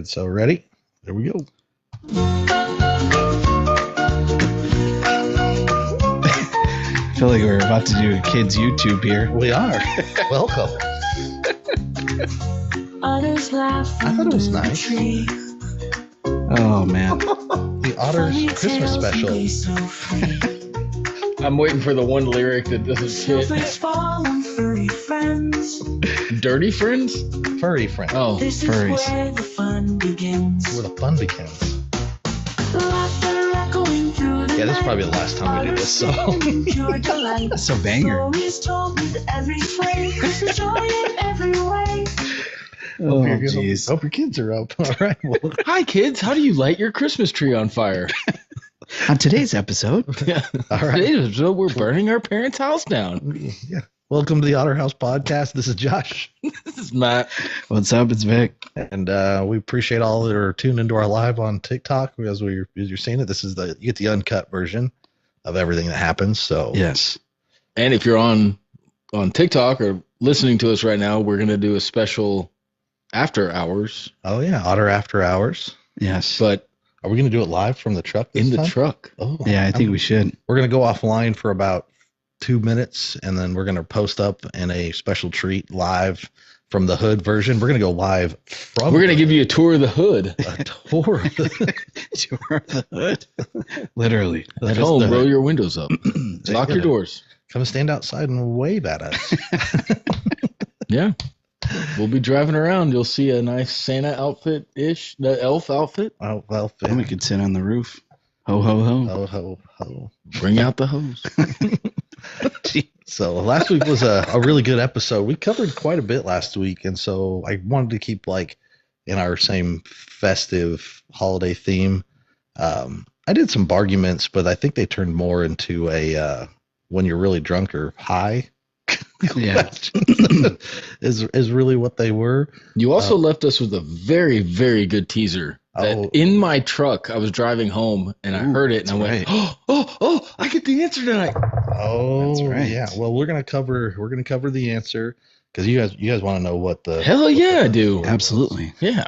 So ready? There we go. I feel like we're about to do a kids YouTube here. We are. Welcome. I thought it was nice. Oh man. The Otters Christmas special. I'm waiting for the one lyric that doesn't fit. Dirty friends? Furry friend. Oh, Furries. Where the fun begins. Yeah, this is probably the last time we do this song. That's so banger. Oh, jeez. Hope your kids are up. All right. Well, hi kids. How do you light your Christmas tree on fire? On today's episode, Yeah. all right. Today's episode, we're burning our parents' house down. Yeah. Welcome to the Otter House Podcast. This is Josh. This is Matt. what's up? It's Vic. And we appreciate all that are tuned into our live on TikTok as you're seeing it. This is you get the uncut version of everything that happens. So Yes. And if you're on TikTok or listening to us right now, we're going to do a special after hours. Oh yeah, Otter After Hours. Yes. But Are we going to do it live from the truck this in the time? truck. Oh Yeah, I think we should. We're going to go offline for about 2 minutes, and then we're going to post up in a special treat live from the hood version. We're going to go live from. We're going to give you a tour of the hood. a tour. Of the, Tour of the hood. Literally. That At is home, the- roll your windows up. Lock your go. doors. Come stand outside and wave at us. Yeah. We'll be driving around. You'll see a nice Santa outfit-ish, the elf outfit. Oh well. And we could sit on the roof. Ho, ho, ho. Ho ho ho. Bring out the hose. So last week was a really good episode. We covered quite a bit last week, and so I wanted to keep like in our same festive holiday theme. I did some arguments, but I think they turned more into a when you're really drunk or high. Yeah. is really what they were. You also left us with a very, very good teaser. That Oh. in my truck, I was driving home and I heard it and I went, right. oh, I get the answer tonight. Oh, That's right. Yeah. Well, we're gonna cover the answer because you guys want to know what the Hell yeah, I do. Absolutely. Yeah.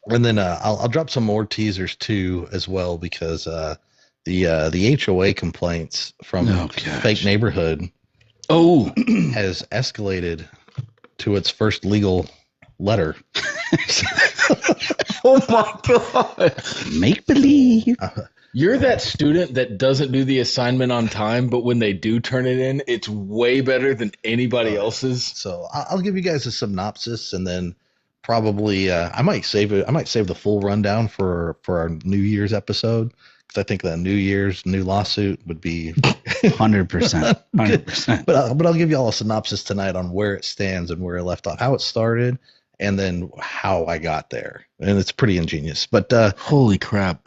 and then I'll drop some more teasers too as well because the HOA complaints from Oh, gosh. Fake Neighborhood Oh, has escalated to its first legal letter. oh my God. Make believe. You're that student that doesn't do the assignment on time, but when they do turn it in, it's way better than anybody else's. So I'll give you guys a synopsis and then probably I might save it. I might save the full rundown for our New Year's episode because I think the New Year's new lawsuit would be. 100%. 100%. But I'll give you all a synopsis tonight on where it stands and where it left off, how it started, and then how I got there. And it's pretty ingenious. But Holy crap.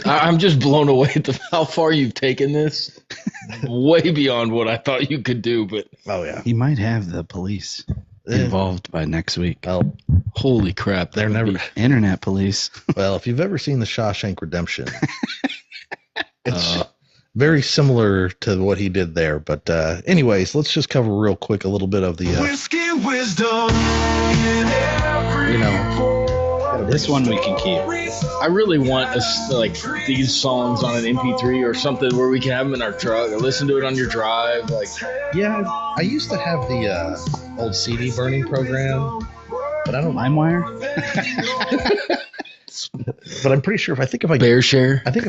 I'm just blown away at how far you've taken this. Way beyond what I thought you could do, but oh yeah, You might have the police involved by next week. well, holy crap. they're that would never. be- Internet police. Well, if you've ever seen The Shawshank Redemption, it's Uh, very similar to what he did there. But anyways, let's just cover real quick a little bit of the. Whiskey wisdom in every You know, This one we can keep. I really want us like these songs on an MP3 or something where we can have them in our truck or listen to it on your drive. Like, Yeah, I used to have the old CD burning program, but I don't. LimeWire? But I'm pretty sure I think if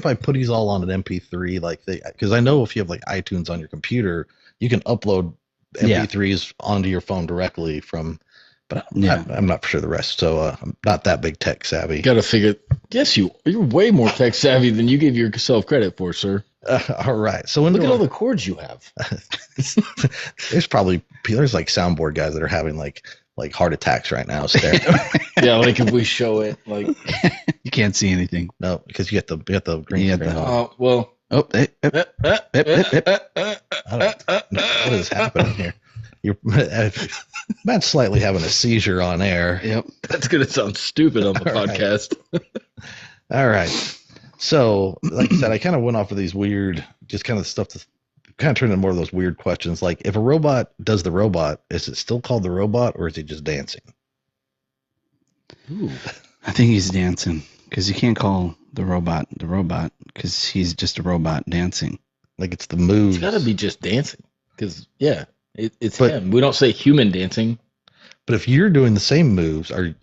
I put these all on an MP3, like because I know if you have like iTunes on your computer, you can upload MP3s onto your phone directly from. But I'm not sure the rest, so I'm not that big tech savvy. got to figure. Yes, you're way more tech savvy than you give yourself credit for, sir. All right, so Look at all the chords you have. there's like soundboard guys that are having like heart attacks right now. Staring. Yeah, like if we show it, like, You can't see anything. No, because you get the green You screen get on. the- Oh, hey, hey. I don't know what is happening here. Matt's slightly having a seizure on air. Yep. That's gonna sound stupid on the All right. podcast. All right. So, like I said, I kind of went off of these weird, just kind of stuff to kind of turned into more of those weird questions. Like, if a robot does the robot, is it still called the robot or is it just dancing? Ooh. I think he's dancing because you can't call the robot because he's just a robot dancing. Like it's the moves. It's got to be just dancing. Because, it's But- him. We don't say human dancing. But if you're doing the same moves, are you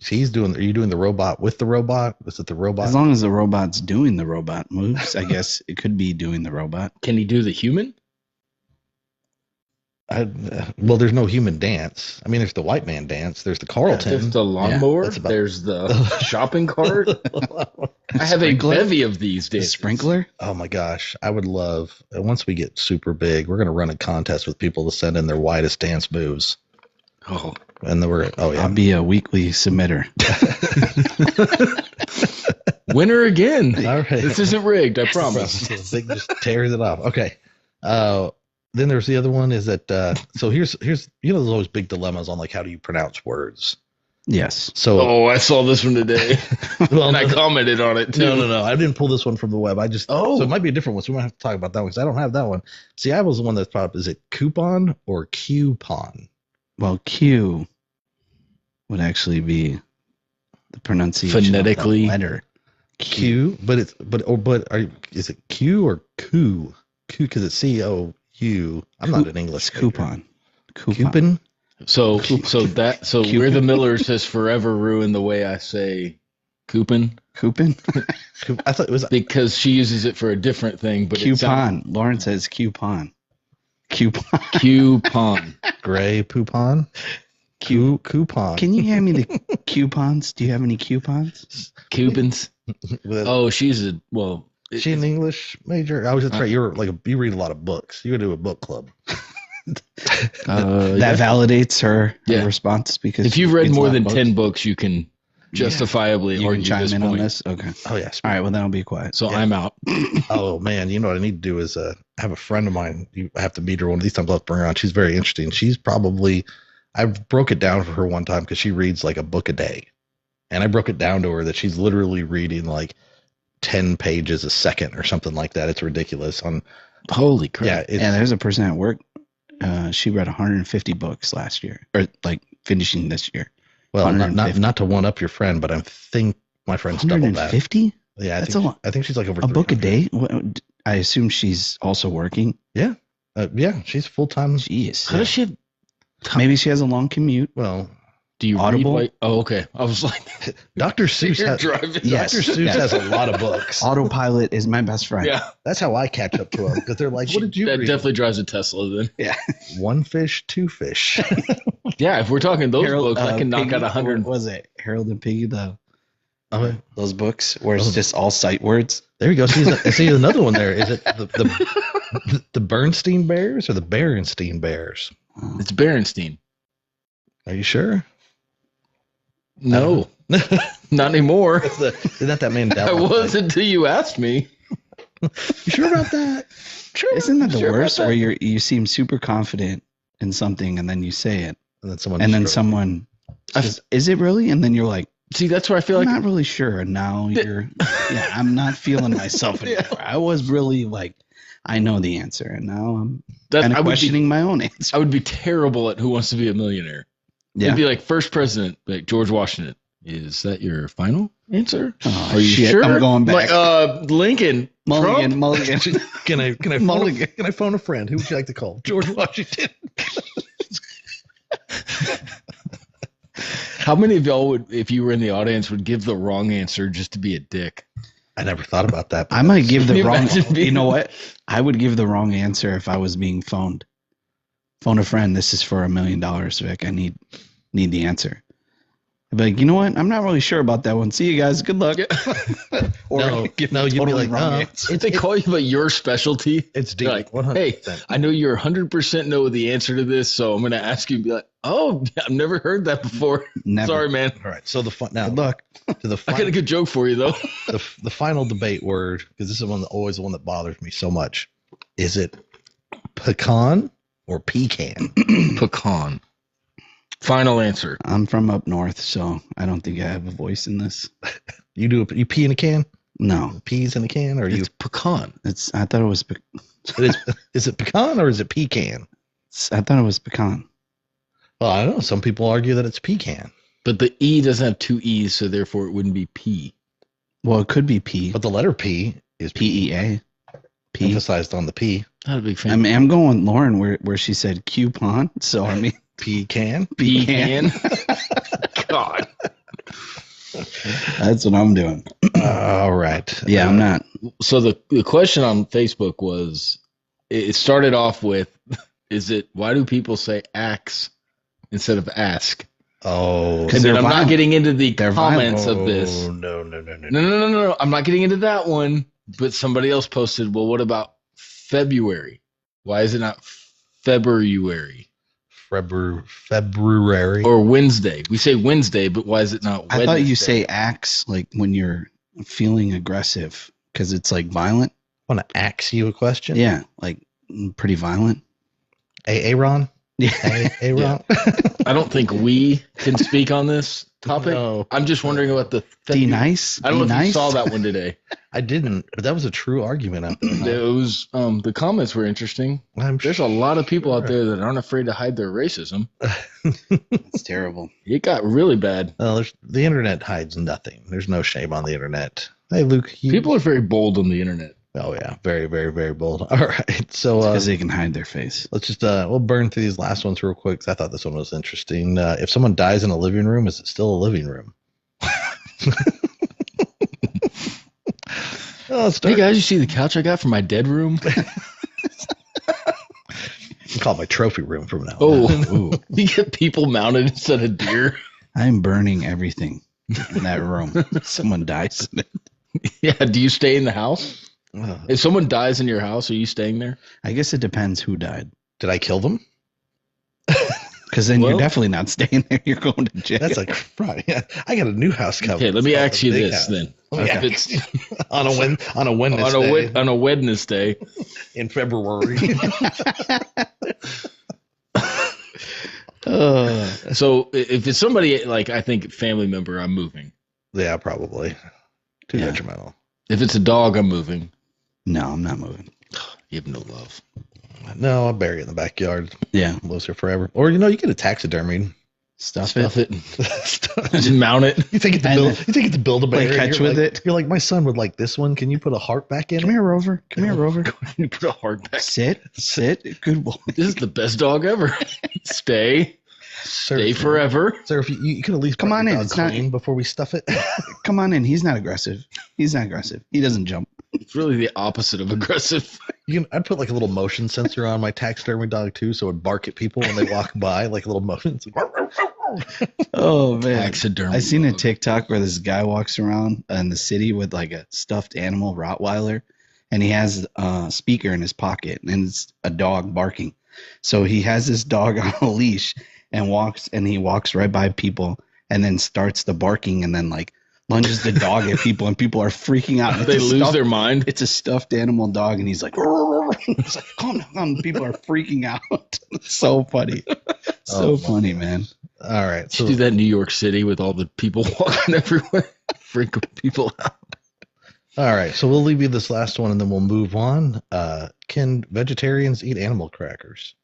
doing the robot with the robot? Is it the robot? As long as the robot's doing the robot moves, I guess it could be doing the robot. Can he do the human? Well, there's no human dance. I mean, there's the white man dance. There's the Carlton. There's the lawnmower. that's about- There's the shopping cart. I have Sprinkler? a bevy of these The dances. sprinkler? Oh my gosh, I would love once we get super big, we're gonna run a contest with people to send in their widest dance moves, Oh, and then I'll yeah, be a weekly submitter. winner again. all right. This isn't rigged, I promise. Big just tears it off. Okay. Then there's the other one is that so here's there's always big dilemmas on like how do you pronounce words. Yes. So Oh, I saw this one today, well, and I commented on it too. no, I didn't pull this one from the web. I just so it might be a different one. So we might have to talk about that one because I don't have that one. See, I was the one that's brought up. Is it coupon or coupon? Well, Q would actually be the pronunciation Phonetically. of the letter Q, but is it Q or Q? Q because it's COU. I'm not an English It's coupon. Coupon. So where the Millers has forever ruined the way I say coupon Coupon? I thought it was because she uses it for a different thing, but it sounds Coupon. Lauren says coupon. Coupon. coupon. gray poupon. Coupon. Can you hand me the coupons? Do you have any coupons? Coupons. Oh, she's a Is she an English major? I was just right. You're like you read a lot of books. You go to a book club. That validates her Yeah. response because if you've she read reads a more lot than of 10 books, you can justifiably you can argue chime this in point. on this. Okay. Oh yes. All right. Well, then I'll be quiet. So Yeah. I'm out. Oh man, you know what I need to do is have a friend of mine. You have to meet her one of these times. I'll have to bring her on. She's very interesting. She's probably I broke it down for her one time because she reads like a book a day, and I broke it down to her that she's literally reading like 10 pages a second or something like that. It's ridiculous. Holy crap. Yeah, it's, Yeah, there's a person at work. She read 150 books last year, or like finishing this year. well, not 150. not to one up your friend, but I think my friend's double that. 150? Yeah, That's a lot. I think she's like over A book a 300. day? I assume she's also working. Yeah, she's full time. Jeez. How does she have, Maybe she has a long commute. Well, do you Audible? read? Oh, okay. I was like, Dr. Seuss you're has driving. Yes. Dr. Seuss yes. has a lot of books. Autopilot is my best friend. Yeah. That's how I catch up to them because they're like, "What did you That read?" definitely drives a Tesla then. One fish, two fish. Yeah, if we're talking those Harold, books, I can knock Piggy, out 100. What was it? Harold and Piggy, Okay. those books where it's Oh. just all sight words. There you go. See another one there. Is it the Bernstein Bears or the Berenstein Bears? It's Berenstein. Are you sure? No, not anymore. Isn't that I Mandela? was until you asked me. You sure about that? Sure. Isn't that the Sure about worst? that. Where you seem super confident in something and then you say it, And then someone. and then just- someone says, "Is it really?" And then you're like, See, that's where I feel "I'm like not really sure." And now you're, yeah, I'm not feeling myself anymore. I was really like, I know the answer, and now I'm that kind I of would questioning my own answer. I would be terrible at Who Wants to Be a Millionaire. Yeah. It'd be like first president, like George Washington. Is that your final answer? Oh, Are you shit, sure? I'm going back. Like, Lincoln. Mulligan, Trump? Mulligan. Can I phone Mulligan. can I phone a friend? Who would you like to call? George Washington. How many of y'all would, if you were in the audience, would give the wrong answer just to be a dick? I never thought about that. I might give the Can you wrong. imagine being- You know what? I would give the wrong answer if I was being phoned. Phone a friend. This is for $1 million, Vic. I need the answer. I'd be like, you know what? I'm not really sure about that one. See you guys. Good luck. Or No, give no, the you'd be totally like, wrong no, answer. If they call you about your specialty, it's deep. you're like, 100%. hey, I know you're 100% know the answer to this, so I'm going to ask you and be like, oh, I've never heard that before. Never. Sorry, man. All right. So now Good luck. to the I got a good joke for you, though. the final debate word, because this is always the one that bothers me so much. Is it pecan or pecan? Pecan. Final answer. I'm from up north, so I don't think I have a voice in this. You pee in a can? No, Peas in a can? Or It's pecan. I thought it was. is it pecan or is it pecan? I thought it was pecan. Well, I don't know. Some people argue that it's pecan. But the E doesn't have two E's, so therefore it wouldn't be P. Well, it could be P. But the letter P is PEA. P. emphasized on the P. Not a big fan. I mean, I'm going with Lauren where she said coupon. So I mean, Pecan. Pecan. God. that's what I'm doing. All right. Yeah, I'm not. So the question on Facebook was, it started off with, why do people say axe instead of ask? Oh. And then I'm not getting into the They're comments violent. of this. No. No. I'm not getting into that one. But somebody else posted, well, what about February? Why is it not February? February. Or Wednesday? We say Wednesday, but why is it not Wednesday? I thought you say axe like when you're feeling aggressive because it's like violent. I want to ask you a question. Yeah, like pretty violent. Aaron? Yeah. Aaron? I don't think we can speak on this topic. No. I'm just wondering about the Be nice. I don't know Be if nice. you saw that one today. I didn't, but that was a true argument out there. Those the comments were interesting. There's a lot of people out there that aren't afraid to hide their racism. It's terrible. It got really bad. Well, the internet hides nothing. There's no shame on the internet. Hey, Luke. People are very bold on the internet. Oh, yeah. Very, very, very bold. All right. So Because they can hide their face. let's just, we'll burn through these last ones real quick 'cause I thought this one was interesting. If someone dies in a living room, is it still a living room? Hey guys, you see the couch I got from my dead room? Call it my trophy room from now on. Oh, you get people mounted instead of deer. I'm burning everything in that room. Someone dies in it. Yeah. Do you stay in the house? Ugh. If someone dies in your house, are you staying there? I guess it depends who died. Did I kill them? Because then Well- you're definitely not staying there. You're going to jail. That's like, right. Yeah. I got a new house coming. Okay, let me It's ask a you big this house. then. Okay. If it's on a Wednesday on a Wednesday, in February. so if it's somebody like I think family member, I'm moving. Yeah, probably. Too Yeah. detrimental. If it's a dog, I'm moving. No, I'm not moving. You have no love. No, I'll bury it in the backyard. Yeah. Lives here forever. Or you get a taxidermy. Stuff Stuff it. it. Just mount it. You think it's to build a Play bear. catch You're with like- it. You're like, my son would like this one. Can you put a heart back in Come it? here, Rover. Come here, Rover. You put a hard back. Sit. Good boy. This is the best dog ever. Stay Sir, forever. Sir, if you could at least Come put on your in. dog It's not- clean before we stuff it. Come on in. He's not aggressive. He doesn't jump. It's really the opposite of aggressive. I'd put like a little motion sensor on my taxidermy dog too, so it would bark at people when they walk by, like a little motion. It's like, Oh man. Taxidermy I seen a dog. TikTok where this guy walks around in the city with like a stuffed animal Rottweiler, and he has a speaker in his pocket, and it's a dog barking. So he has this dog on a leash and he walks right by people, and then starts the barking, and then like lunges the dog at people, and people are freaking out. They lose their mind. It's a stuffed animal dog, and he's like, it's like calm down. People are freaking out. It's so funny. So funny, man. all right. You do that in New York City with all the people walking everywhere, freaking people out. All right. So we'll leave you this last one, and then we'll move on. Can vegetarians eat animal crackers?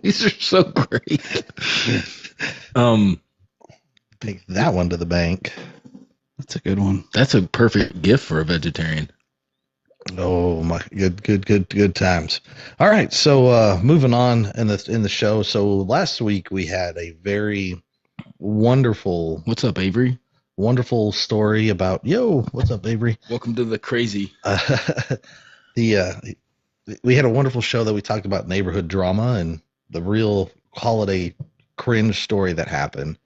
These are so great. Take that one to the bank. That's a good one. That's a perfect gift for a vegetarian. Oh my, good times. All right, so moving on in the show. So last week we had a very wonderful What's up, Avery? story about what's up, Avery? Welcome to the crazy. We had a wonderful show that we talked about neighborhood drama and the real holiday cringe story that happened.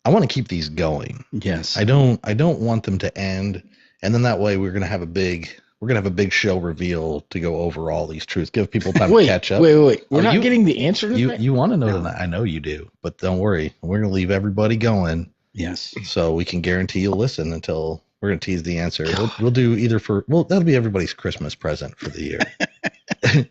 I want to keep these going. Yes. I don't want them to end, and then that way we're gonna have a big show reveal to go over all these truths, give people time to catch up. Wait. We're Oh, not you- getting the answer to You that? you want to know that? I know you do, but don't worry. We're gonna leave everybody going Yes. so we can guarantee you'll listen until we're gonna tease the answer. We'll do either that'll be everybody's Christmas present for the year.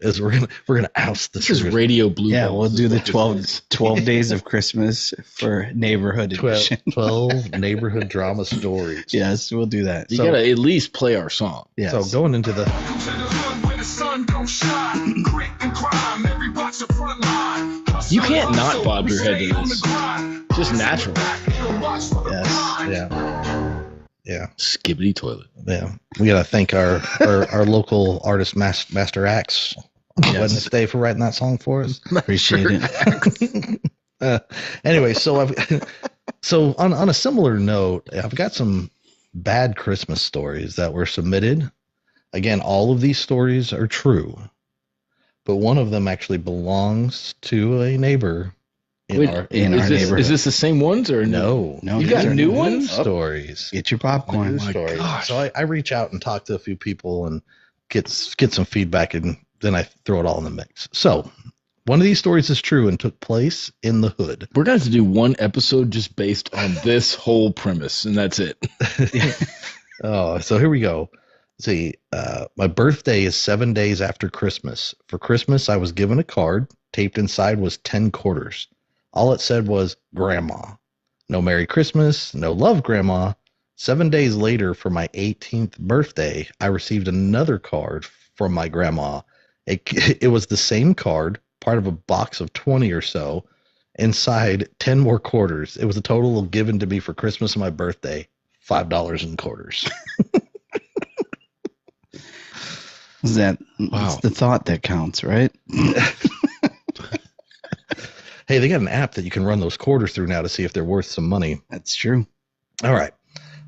Is we're gonna oust the This is truth. radio blue. Yeah, balls we'll is do the what this is. 12 days of Christmas for neighborhood 12, edition. 12 neighborhood drama stories. Yes, we'll do that. You So- gotta at least play our song. Yes. So going into the To the hood where the sun don't shine. Grit and crime, every box a front line. You can't not bob your head to this. It's just natural. Yes. Yeah. Skibbity toilet. Yeah. We got to thank our local artist, Master Axe, on Wednesday for writing that song for us. Appreciate it. Anyway, so on a similar note, I've got some bad Christmas stories that were submitted. Again, all of these stories are true, but one of them actually belongs to a neighbor in our neighborhood. Is this the same ones or no? You got new ones? Stories. Get your popcorn. New stories. So I reach out and talk to a few people and get some feedback, and then I throw it all in the mix. So one of these stories is true and took place in the hood. We're going to have to do one episode just based on this whole premise, and that's it. Oh, so here we go. See, my birthday is 7 days after Christmas. For Christmas, I was given a card. Taped inside was 10 quarters. All it said was, Grandma. No Merry Christmas, no love, Grandma. 7 days later, for my 18th birthday, I received another card from my grandma. It was the same card, part of a box of 20 or so. Inside, 10 more quarters. It was a total given to me for Christmas and my birthday, $5 in quarters. It's the thought that counts, right? Hey, they got an app that you can run those quarters through now to see if they're worth some money. That's true. All right.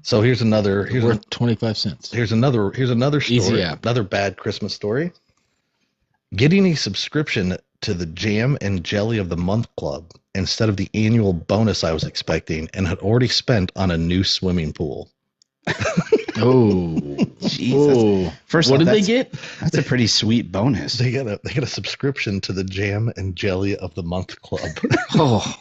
So here's worth 25 cents. Here's another story. Easy app. Another bad Christmas story. Getting a subscription to the Jam and Jelly of the Month Club instead of the annual bonus I was expecting and had already spent on a new swimming pool. Oh, Jesus. First, what did they get? That's a pretty sweet bonus. They got a subscription to the Jam and Jelly of the Month Club. Oh,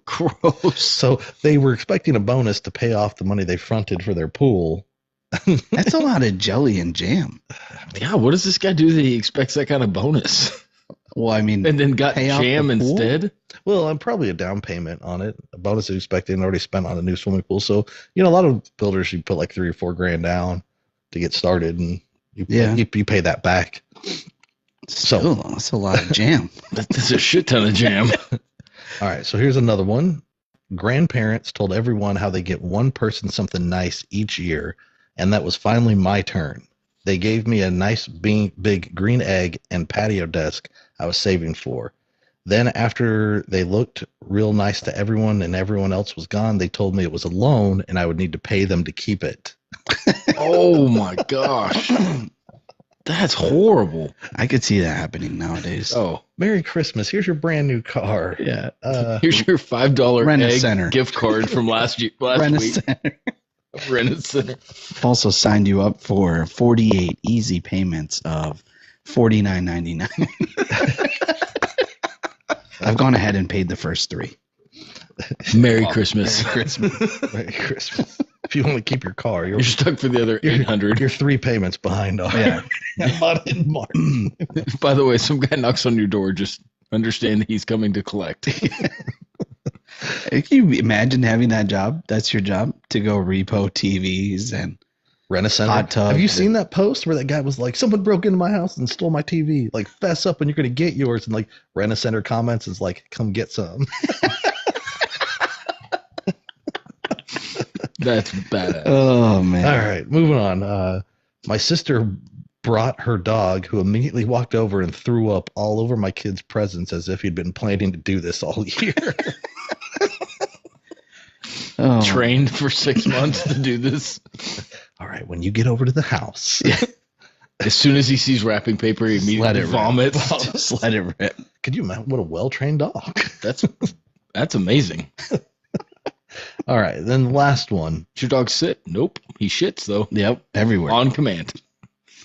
gross. So they were expecting a bonus to pay off the money they fronted for their pool. That's a lot of jelly and jam. Yeah, what does this guy do that he expects that kind of bonus? Well, I mean, and then got jam instead? Well, I'm probably a down payment on it. A bonus is expected and already spent on a new swimming pool. So, a lot of builders, you put like $3,000 or $4,000 down to get started, and you pay that back. So that's a lot of jam. That's a shit ton of jam. All right, so here's another one. Grandparents told everyone how they get one person something nice each year, and that was finally my turn. They gave me a nice big green egg and patio desk I was saving for. Then after they looked real nice to everyone and everyone else was gone, they told me it was a loan and I would need to pay them to keep it. Oh my gosh. That's horrible. I could see that happening nowadays. Oh, Merry Christmas. Here's your brand new car. Yeah. Here's your $5 Rent-A-Center egg gift card from last week. Rent-A-Center. Rent-A-Center. I've also signed you up for 48 easy payments of $49.99. I've gone ahead and paid the first 3. Merry Christmas. Merry Christmas. Merry Christmas. If you want to keep your car, you're stuck for the other 800. You're 3 payments behind on. Yeah. By the way, some guy knocks on your door. Just understand he's coming to collect. Can you imagine having that job? That's your job, to go repo TVs and Rent-A-Center. Hot tub. Have you seen that post where that guy was like, someone broke into my house and stole my TV? Like, fess up and you're going to get yours. And like Rent-A-Center comments is like, come get some. That's badass. Oh, man. All right, moving on. My sister brought her dog, who immediately walked over and threw up all over my kid's presents as if he'd been planning to do this all year. Trained for 6 months to do this. All right, when you get over to the house. As soon as he sees wrapping paper, he immediately vomits. Just let it rip. Could you imagine what a well-trained dog? That's amazing. All right, then the last one. Does your dog sit? Nope. He shits though. Yep, everywhere. On command.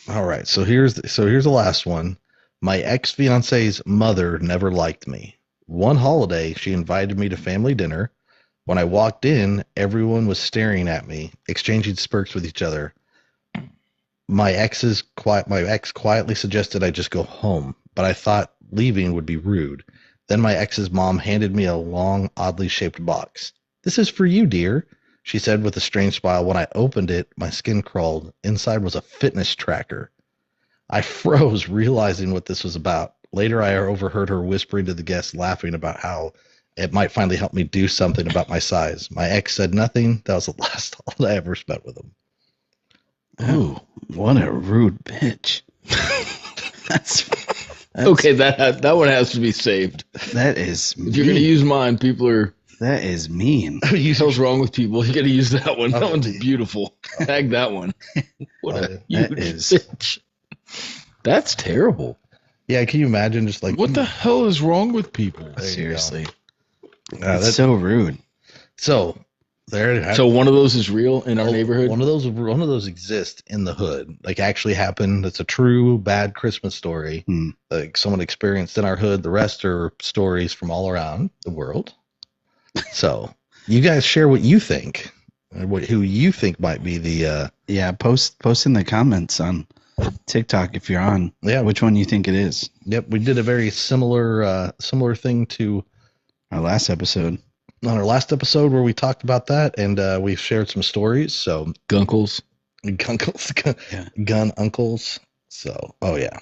All right, so here's the last one. My ex-fiance's mother never liked me. One holiday, she invited me to family dinner. When I walked in, everyone was staring at me, exchanging smirks with each other. My ex quietly suggested I just go home, but I thought leaving would be rude. Then my ex's mom handed me a long, oddly shaped box. "This is for you, dear," she said with a strange smile. When I opened it, my skin crawled. Inside was a fitness tracker. I froze, realizing what this was about. Later, I overheard her whispering to the guests, laughing about how it might finally help me do something about my size. My ex said nothing. That was the last holiday I ever spent with him. Oh, what a rude bitch. That's Okay, that one has to be saved. that is If you're going to mean. use mine, people are. That is mean. What hell's wrong with people? You got to use that one. That Oh, one's geez. beautiful. Tag that one. What a That huge is- bitch. That's terrible. Yeah, can you imagine just like What the hell is wrong with people? There you Seriously. That's It's so rude. so there. So one of those is real in our neighborhood. One of those exists in the hood. Like actually happened. It's a true bad Christmas story. Hmm. Like someone experienced in our hood. The rest are stories from all around the world. So you guys share what you think, who you think might be the Yeah, post in the comments on TikTok if you're on. Yeah. Which one you think it is? Yep, we did a very similar thing to Our last episode. on our last episode where we talked about that, and we've shared some stories. So Gunkles. gun uncles. So yeah.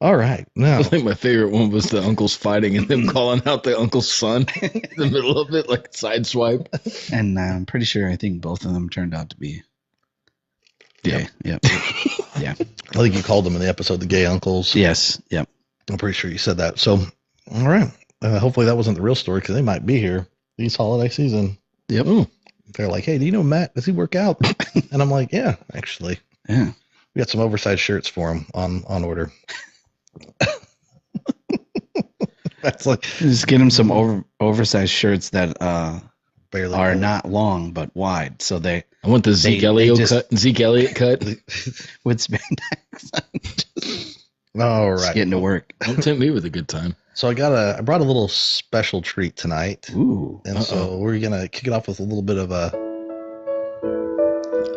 All right, now I think my favorite one was the uncles fighting and them calling out the uncle's son in the middle of it, like a side swipe. And I'm pretty sure I think both of them turned out to be gay. Yep. I think you called them in the episode the gay uncles. Yes. Yep. I'm pretty sure you said that. So all right, hopefully that wasn't the real story because they might be here this holiday season. Yep. They're like, hey, do you know Matt? Does he work out? And I'm like, yeah, actually. Yeah. We got some oversized shirts for him on order. That's like Just get him some oversized shirts that barely are cool. not long but wide, so they I want the Zeke They Elliott just- cut. Zeke Elliott cut. with spandex. All Just right. getting to work. Don't tempt me with a good time. So I brought a little special treat tonight, Ooh. and so we're gonna kick it off with a little bit of a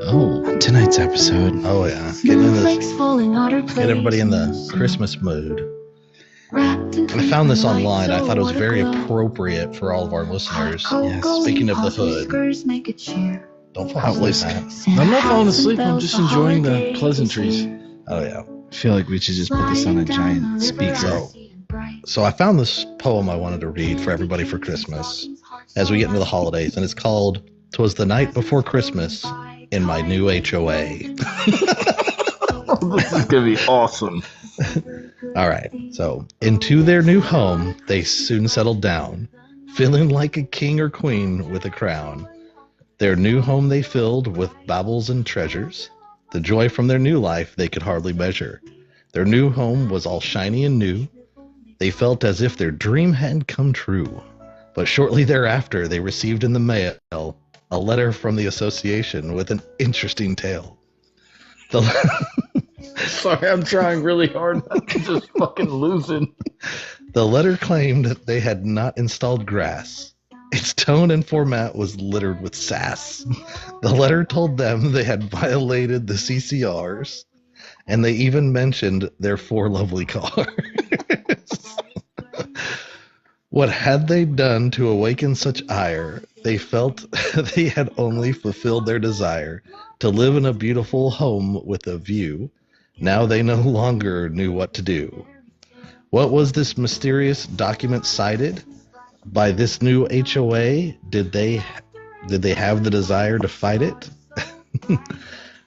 Oh, Tonight's episode. oh yeah, getting in Snowflakes this, falling out of get everybody in the place. Christmas mood. Wrapped in I found this lights online. I thought it was over very glow. appropriate for all of our listeners. Hot Yes. cocoa Speaking and of the hot hood. whiskers make it cheer. Don't fall asleep, Matt. I'm not falling asleep. I'm just enjoying the pleasantries. Oh yeah. I feel like we should just put this on a giant speaker. So I found this poem I wanted to read for everybody for Christmas as we get into the holidays, and it's called "'Twas the Night Before Christmas in My New HOA." This is gonna be awesome. All right. So, into their new home, they soon settled down, feeling like a king or queen with a crown. Their new home they filled with baubles and treasures. The joy from their new life they could hardly measure. Their new home was all shiny and new. They felt as if their dream had come true. But shortly thereafter, they received in the mail a letter from the association with an interesting tale. The Sorry, I'm trying really hard not to just fucking losing. The letter claimed that they had not installed grass. Its tone and format was littered with sass. The letter told them they had violated the CCRs, and they even mentioned their 4 lovely cars. What had they done to awaken such ire? They felt they had only fulfilled their desire to live in a beautiful home with a view. Now they no longer knew what to do. What was this mysterious document cited? By this new HOA, did they have the desire to fight it?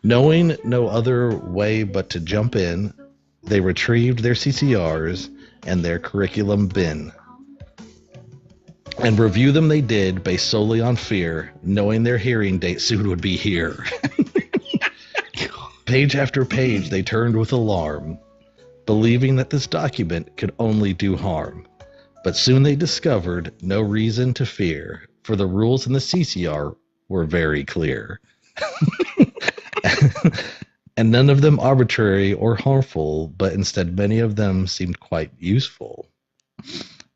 Knowing no other way but to jump in, they retrieved their CCRs and their curriculum bin. And review them they did based solely on fear, knowing their hearing date soon would be here. Page after page they turned with alarm, believing that this document could only do harm. But soon they discovered no reason to fear, for the rules in the CCR were very clear. And none of them arbitrary or harmful, but instead many of them seemed quite useful.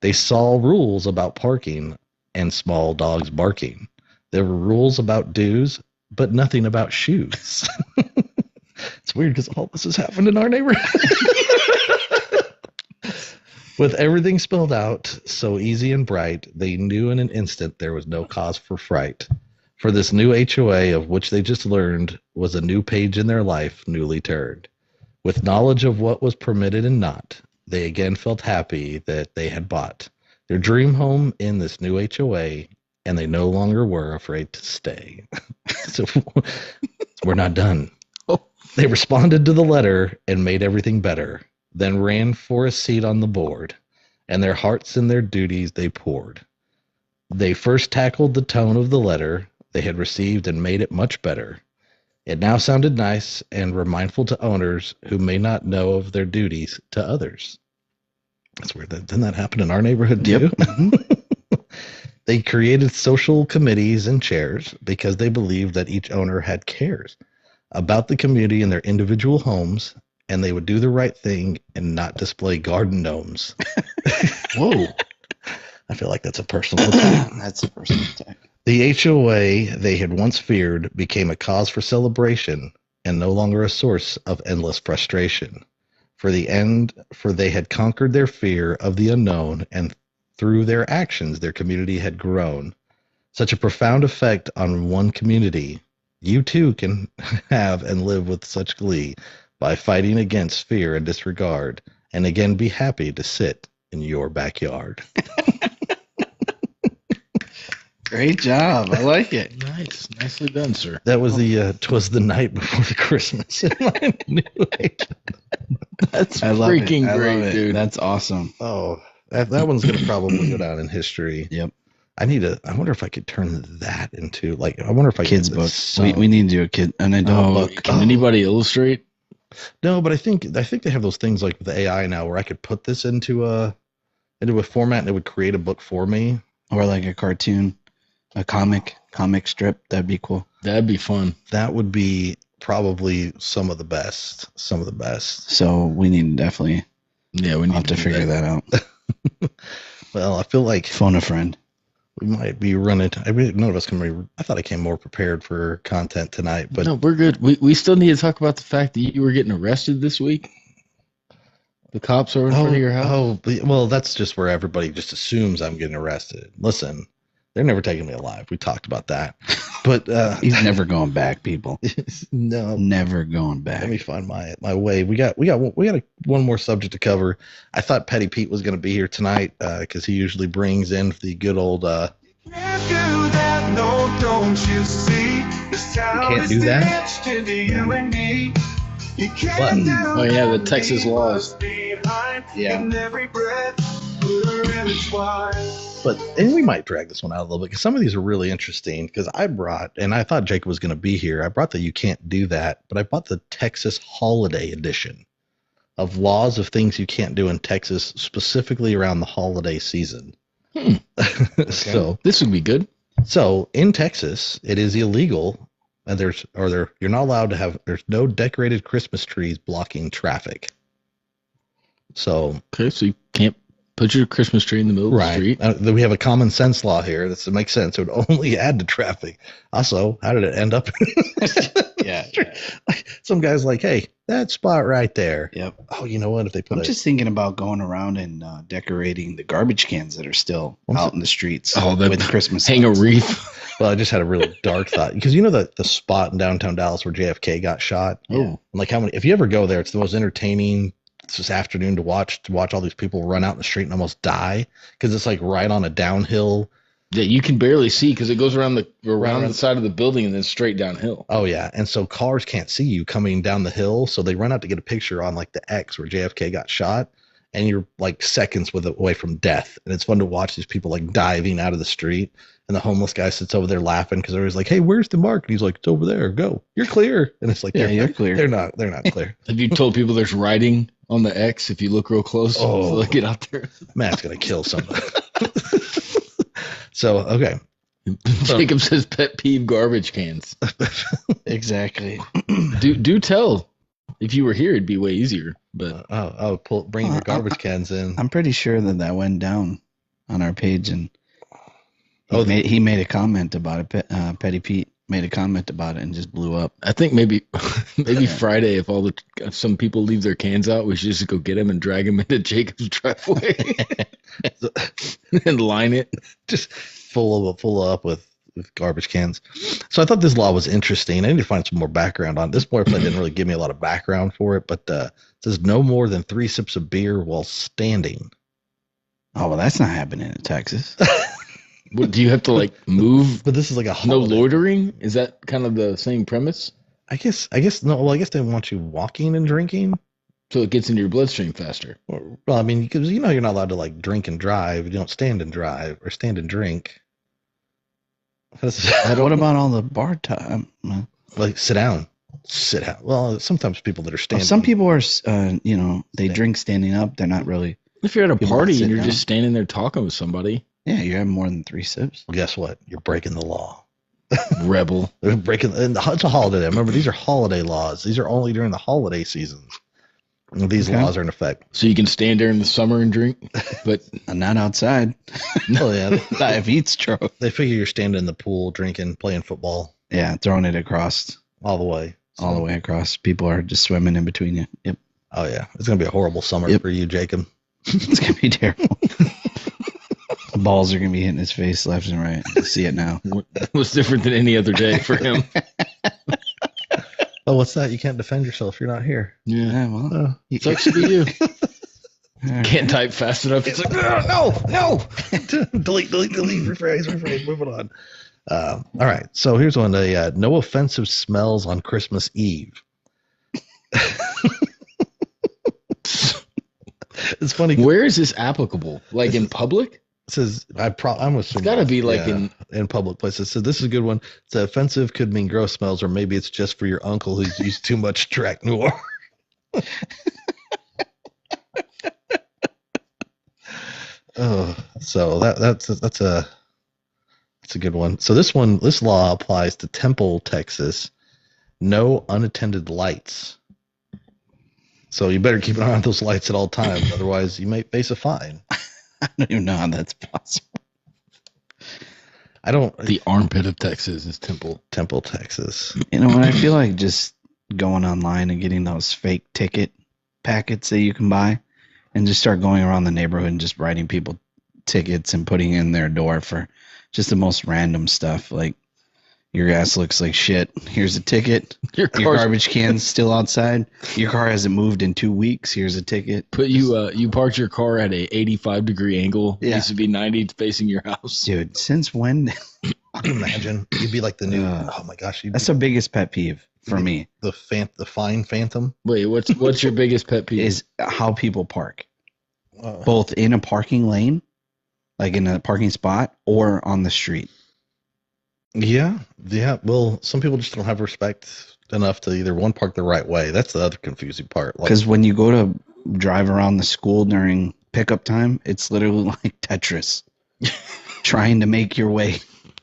They saw rules about parking and small dogs barking. There were rules about dues, but nothing about shoes. It's weird because all this has happened in our neighborhood. With everything spelled out so easy and bright, they knew in an instant there was no cause for fright. For this new HOA of which they just learned was a new page in their life newly turned. With knowledge of what was permitted and not, they again felt happy that they had bought their dream home in this new HOA, and they no longer were afraid to stay. So we're not done. Oh. They responded to the letter and made everything better, then ran for a seat on the board, and their hearts and their duties they poured. They first tackled the tone of the letter they had received and made it much better. It now sounded nice and were mindful to owners who may not know of their duties to others. That's weird. Didn't that happen in our neighborhood too? Yep. They created social committees and chairs because they believed that each owner had cares about the community and their individual homes, and they would do the right thing and not display garden gnomes. Whoa. I feel like that's a personal attack. That's a personal attack. The HOA they had once feared became a cause for celebration and no longer a source of endless frustration. For they had conquered their fear of the unknown, and through their actions, their community had grown. Such a profound effect on one community, you too can have and live with such glee by fighting against fear and disregard, and again be happy to sit in your backyard. Great job. I like it. Nice. Nicely done, sir. That was "'Twas the Night Before the Christmas" in my new age. That's I love freaking it. great, dude. That's awesome. Oh, that one's going to probably go down in history. Yep. I wonder if I could turn that into I wonder if I Kids could book. We need to do an adult book. Can anybody illustrate? No, but I think they have those things like with the AI now where I could put this into a format and it would create a book for me. Or like a cartoon, a comic strip. That'd be cool. That'd be fun. That would be probably some of the best. So we need to definitely have to figure that out. Well, I feel like Phone a friend. we might be running. None of us can be. I thought I came more prepared for content tonight, but No, we're good. We still need to talk about the fact that you were getting arrested this week. The cops are in front of your house. Well, that's just where everybody just assumes I'm getting arrested. Listen, they're never taking me alive. We talked about that, but He's never going back, people. no, Never going back. let me find my way. We got one more subject to cover. I thought Petty Pete was going to be here tonight because he usually brings in the good old. Can't do that, no, don't you see? This town can't is do that? stitched into you and me. You can't What? do Oh, yeah, the what Texas we laws. must be behind. Yeah. In every breath, put her in its wide. And we might drag this one out a little bit because some of these are really interesting. Because I thought Jacob was going to be here. I brought the "You Can't Do That," but I bought the Texas Holiday Edition of laws of things you can't do in Texas, specifically around the holiday season. So This would be good. So in Texas, it is illegal, and you're not allowed to have. There's no decorated Christmas trees blocking traffic. So Okay, so you can't put your Christmas tree in the middle of the street. we have a common sense law here. That makes sense. It would only add to traffic. Also, how did it end up? Yeah. Some guy's like, "Hey, that spot right there." Yep. Oh, you know what? If they put I'm just thinking about going around and decorating the garbage cans that are still out in the streets with Christmas Hang a lights. wreath. well, I just had a really dark thought because you know the spot in downtown Dallas where JFK got shot. Yeah. And like how many? If you ever go there, it's the most entertaining. This afternoon to watch all these people run out in the street and almost die because it's like right on a downhill. Yeah, you can barely see because it goes around the side of the building and then straight downhill. Oh yeah, and so cars can't see you coming down the hill, so they run out to get a picture on like the X where JFK got shot, and you're like seconds away from death, and it's fun to watch these people like diving out of the street, and the homeless guy sits over there laughing because they're like, "Hey, where's the mark?" And he's like, "It's over there. Go. You're clear." And it's like, Yeah, you're clear. They're not clear. Have you told people there's writing on the X if you look real close? Oh. So they'll get out there. Matt's gonna kill somebody. So okay. Jacob says pet peeve garbage cans. Exactly. Do tell. If you were here, it'd be way easier. But Bring your garbage cans in. I'm pretty sure that went down on our page, and Oh, he made a comment about it. Petty Pete made a comment about it and just blew up. I think maybe Friday, if some people leave their cans out, we should just go get them and drag them into Jacob's driveway and line it. Just full up with with garbage cans. So I thought this law was interesting. I need to find some more background on it. This boilerplate didn't really give me a lot of background for it, but it says no more than 3 sips of beer while standing. Oh, well, that's not happening in Texas. What, do you have to like move? But this is like a No holiday. loitering? Is that kind of the same premise? I guess no. Well, I guess they want you walking and drinking. So it gets into your bloodstream faster. Well, I mean, because you're not allowed to like drink and drive. You don't stand and drive or stand and drink. What about all the bar time? Like sit down? Well, sometimes people that are standing. Some people are, they drink standing up. They're not really. If you're at a People party sit and you're down. just standing there talking with somebody, Yeah, you have more than 3 sips. Well, guess what? You're breaking the law. rebel. They're breaking. And it's a holiday. Remember, these are holiday laws. These are only during the holiday seasons. And these Okay. laws are in effect. So you can stand there in the summer and drink, but Not outside. Oh yeah, Not if heat stroke. they figure you're standing in the pool, drinking, playing football Yeah, throwing it across, all the way. all the way across. People are just swimming in between you. Yep. Oh yeah, it's gonna be a horrible summer Yep. for you, Jacob. It's going to be terrible. Balls are going to be hitting his face left and right. I see it now. it was different than any other day for him. Oh, what's that? You can't defend yourself. You're not here. Yeah. Yeah, well. Oh. Sucks to be you. Can't type fast enough. It's like, no. delete, rephrase, moving on. All right. So here's one. No offensive smells on Christmas Eve. It's funny. Where is this applicable? Like This in is- public? It says I'm assuming It's got to be like in public places. So this is a good one. It's offensive could mean gross smells, or maybe it's just for your uncle who's used too much Track Noir. Oh, so that's a good one. So this law applies to Temple, Texas. No unattended lights. So you better keep an eye on those lights at all times, otherwise you may face a fine. I don't even know how that's possible. I don't. the armpit of Texas is Temple. Temple, Texas. You know, I feel like just going online and getting those fake ticket packets that you can buy and just start going around the neighborhood and just writing people tickets and putting in their door for just the most random stuff. Like, your ass looks like shit. Here's a ticket. Your Your car's garbage can's still outside. Your car hasn't moved in 2 weeks. Here's a ticket. put you you parked your car at a 85-degree angle. It Yeah. needs to be 90 facing your house. Dude, since when? I can imagine you'd be like the new. Uh, Oh my gosh, That's the biggest pet peeve for me the fine phantom. Wait, what's your biggest pet peeve? is how people park, both in a parking lane, like in a parking spot, or on the street. Yeah. Well, some people just don't have respect enough to either one park the right way. That's the other confusing part. Like, Because when you go to drive around the school during pickup time, it's literally like Tetris, trying to make your way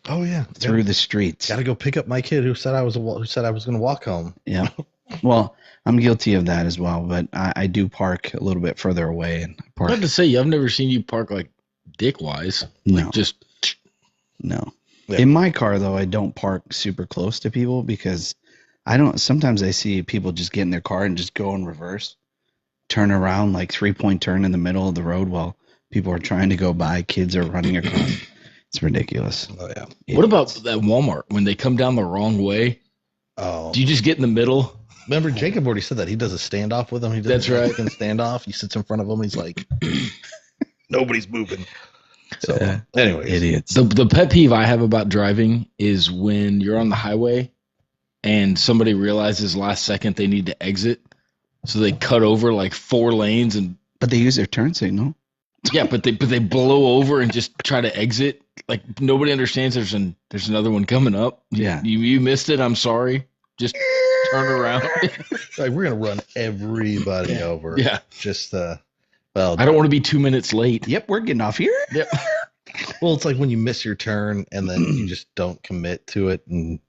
oh yeah, through the streets. Got to go pick up my kid who said I was going to walk home. Yeah. Well, I'm guilty of that as well, but I do park a little bit further away and I park. have to say, I've never seen you park like dick wise. No, Just no. Yeah. In my car though, I don't park super close to people because I don't. Sometimes I see people just get in their car and just go in reverse, turn around like 3-point turn in the middle of the road while people are trying to go by. Kids are running across. It's ridiculous. Oh yeah. what about that Walmart when they come down the wrong way? Oh, Do you just get in the middle? remember Jacob already said that he does a standoff with him. He does That's a right. Mexican standoff. He sits in front of him. He's like, nobody's moving. So, anyways, Idiots. The pet peeve I have about driving is when you're on the highway and somebody realizes last second they need to exit, so they cut over like 4 lanes and But they use their turn signal. yeah, but they blow over and just try to exit. Like nobody understands there's another one coming up. Yeah. You missed it. I'm sorry. Just turn around. like we're gonna run everybody over. Yeah. Just well, I don't want to be 2 minutes late. Yep, we're getting off here. Yep. Well, it's like when you miss your turn and then you just don't commit to it, and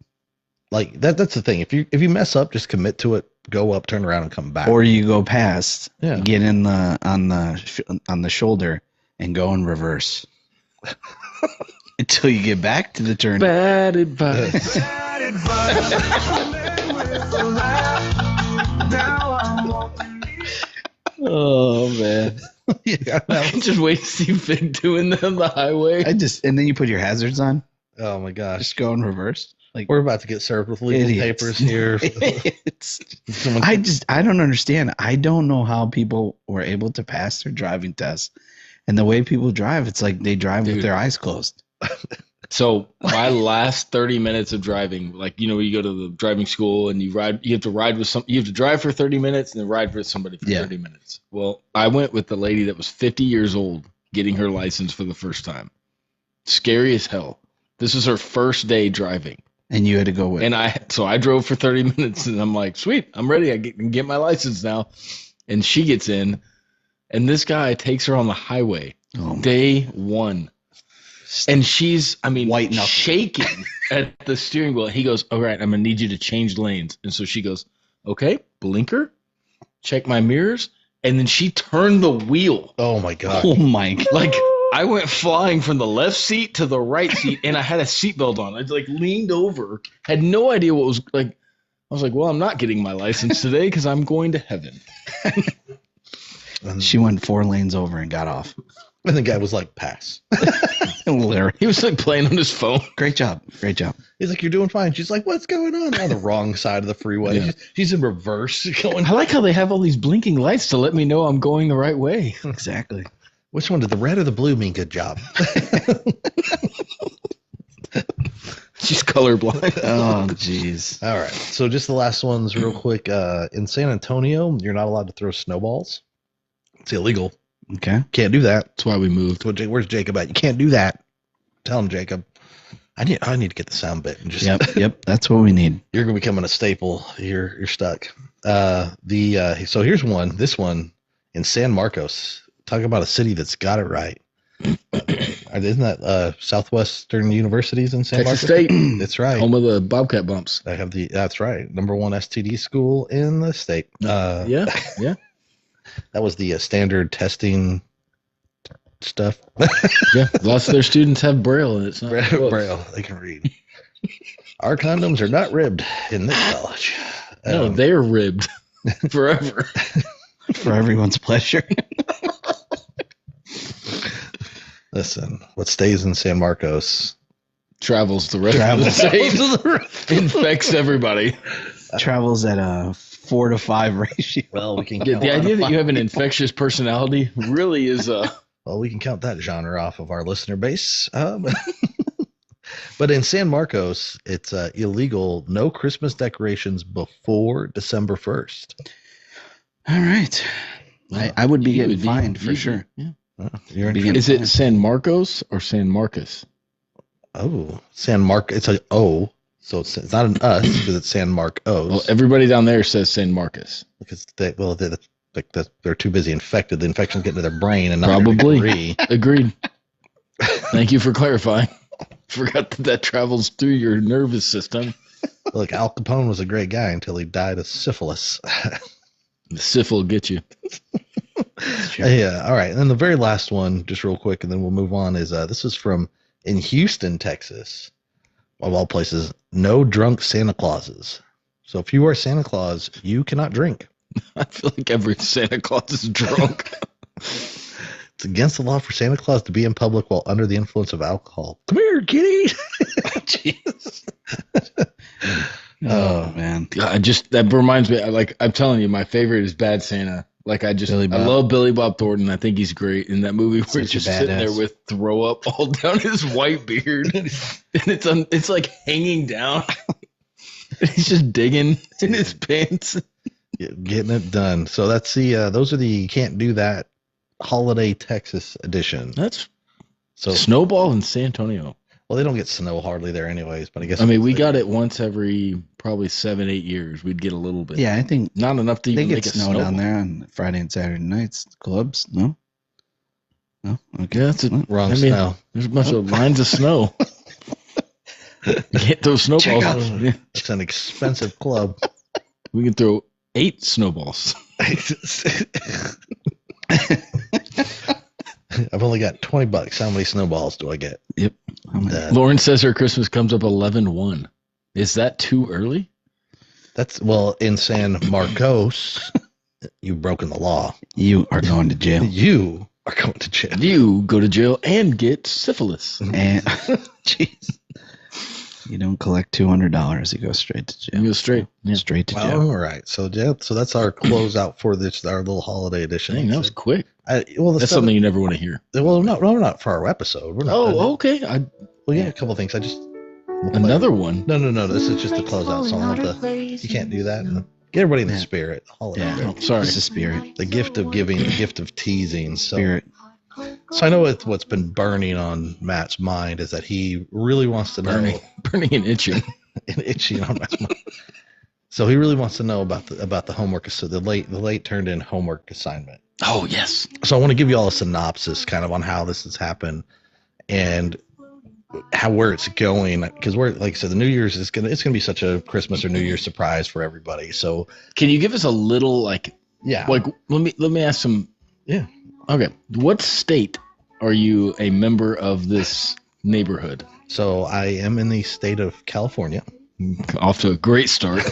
like that's the thing. If you mess up, just commit to it. Go up, turn around, and come back. Or you go past, Yeah. get in on the shoulder and go in reverse until you get back to the turn. Bad advice. Bad advice. With a laugh. Now I'm walking. Oh man. yeah, I can just wait to see Fig doing that on the highway. And then you put your hazards on. Oh my gosh. Just go in reverse. Like We're about to get served with legal idiots. papers here. Someone- I don't understand. I don't know how people were able to pass their driving test. And the way people drive, it's like they drive with Dude. their eyes closed. So my last 30 minutes of driving, like, you know, you go to the driving school and you have to drive for 30 minutes and then ride with somebody for 30 minutes. Well, I went with the lady that was 50 years old getting her license for the first time. Scary as hell. This was her first day driving. And you had to go with. And I drove for 30 minutes and I'm like, sweet, I'm ready. I can get my license now. And she gets in and this guy takes her on the highway. Day one. And she's, White knuckle. shaking at the steering wheel. He goes, all right, I'm going to need you to change lanes. And so she goes, okay, blinker, check my mirrors. And then she turned the wheel. Oh my god. Oh my God. Like, I went flying from the left seat to the right seat, and I had a seatbelt on. I like leaned over, had no idea what was like. I was like, well, I'm not getting my license today because I'm going to heaven. She went 4 lanes over and got off. And the guy was like, pass. Larry. He was like playing on his phone. Great job. Great job. He's like, you're doing fine. She's like, what's going on? On the wrong side of the freeway. Yeah. She's in reverse going. I like how they have all these blinking lights to let me know I'm going the right way. Exactly. Which one did the red or the blue mean good job? She's colorblind. Oh, jeez. All right. So just the last ones real quick. In San Antonio, you're not allowed to throw snowballs. It's illegal. Okay. Can't do that. That's why we moved. Where's Jacob at? You can't do that. Tell him, Jacob. I need to get the sound bit and just Yep. That's what we need. you're gonna be becoming a staple. You're stuck. So here's one. This one in San Marcos. Talk about a city that's got it right. Isn't that Southwestern Universities in San Texas Marcos? State, That's right. home of the Bobcat bumps. That's right. Number 1 STD school in the state. Yeah. That was the standard testing stuff. Yeah. Lots of their students have Braille, and it's not close. Braille, they can read. Our condoms are not ribbed in this college. No, they're ribbed forever. For everyone's pleasure. Listen, what stays in San Marcos Travels the rest of the state. Infects everybody. Travels at a 4 to 5 ratio. Well, we can Yeah, count the idea that you have an infectious personality really is we can count that genre off of our listener base. But in San Marcos, it's illegal. No Christmas decorations before December 1st. All right. I would be You getting would be- fined for you'd be- sure. Yeah. You're in Begin- Is it San Marcos or San Marcos? San Mark. It's a O, so it's not an us because it's San Marcos. Well, everybody down there says San Marcos. Because they're too busy infected. The infection's getting to their brain and not their Probably. degree. Agreed. Thank you for clarifying. Forgot that travels through your nervous system. Look, Al Capone was a great guy until he died of syphilis. The syph will get you. Yeah. All right. And then the very last one, just real quick, and then we'll move on, is this is from in Houston, Texas, of all places, no drunk Santa Clauses. So if you are Santa Claus, you cannot drink. I feel like every Santa Claus is drunk. It's against the law for Santa Claus to be in public while under the influence of alcohol. Come here, kitty. Jeez. Oh, man. That reminds me, like, I'm telling you, my favorite is Bad Santa. Like, I Billy Bob. love Billy Bob Thornton. I think he's great in that movie where Such he's a just sitting there badass. with throw up all down his white beard. And it's like hanging down. He's just digging in his pants. Getting it done. So that's those are the Can't Do That Holiday Texas edition. That's So Snowball in San Antonio. well, they don't get snow hardly there anyways, but I guess I mean, we got it once every probably 7-8 years. We'd get a little bit. Yeah, I think Not enough to they even get make a snow snowball. down there on Friday and Saturday nights. Clubs? No? No? Okay. Yeah, that's it. wrong I mean, snow. There's a bunch of lines of snow. You can't throw snowballs. out. Yeah, It's an expensive club. we can throw 8 snowballs. I've only got $20. How many snowballs do I get? How many? Lauren says her Christmas comes up 11/1. Is that too early? That's in San Marcos, you've broken the law. You are going to jail. You are going to jail. You go to jail and get syphilis. And jeez. You don't collect $200. You go straight to jail. You go straight. Yeah. Straight to Well, jail. all right. So yeah, so that's our closeout for this, our little holiday edition. Dang, that was quick. Well, That's something you never want to hear. Well, no, not for our episode. We're not. Oh, okay. Well, yeah, a couple things. Another one. No. This is just the closeout song. You can't do that. Get everybody in the spirit. Holiday Yeah. spirit. Oh, sorry. It's a spirit. The gift of giving, the gift of teasing. So, Spirit. so I know what's been burning on Matt's mind is that he really wants to know, Burning and itching. and itching on Matt's mind. So he really wants to know about the homework. So the late turned in homework assignment. Oh, yes. So I want to give you all a synopsis kind of on how this has happened and where it's going, because we're, like I said, the New Year's it's gonna be such a Christmas or New Year's surprise for everybody. So Can you give us a little, yeah, let me ask some. Yeah. Okay. What state are you a member of this neighborhood? So I am in the state of California, Off to a great start.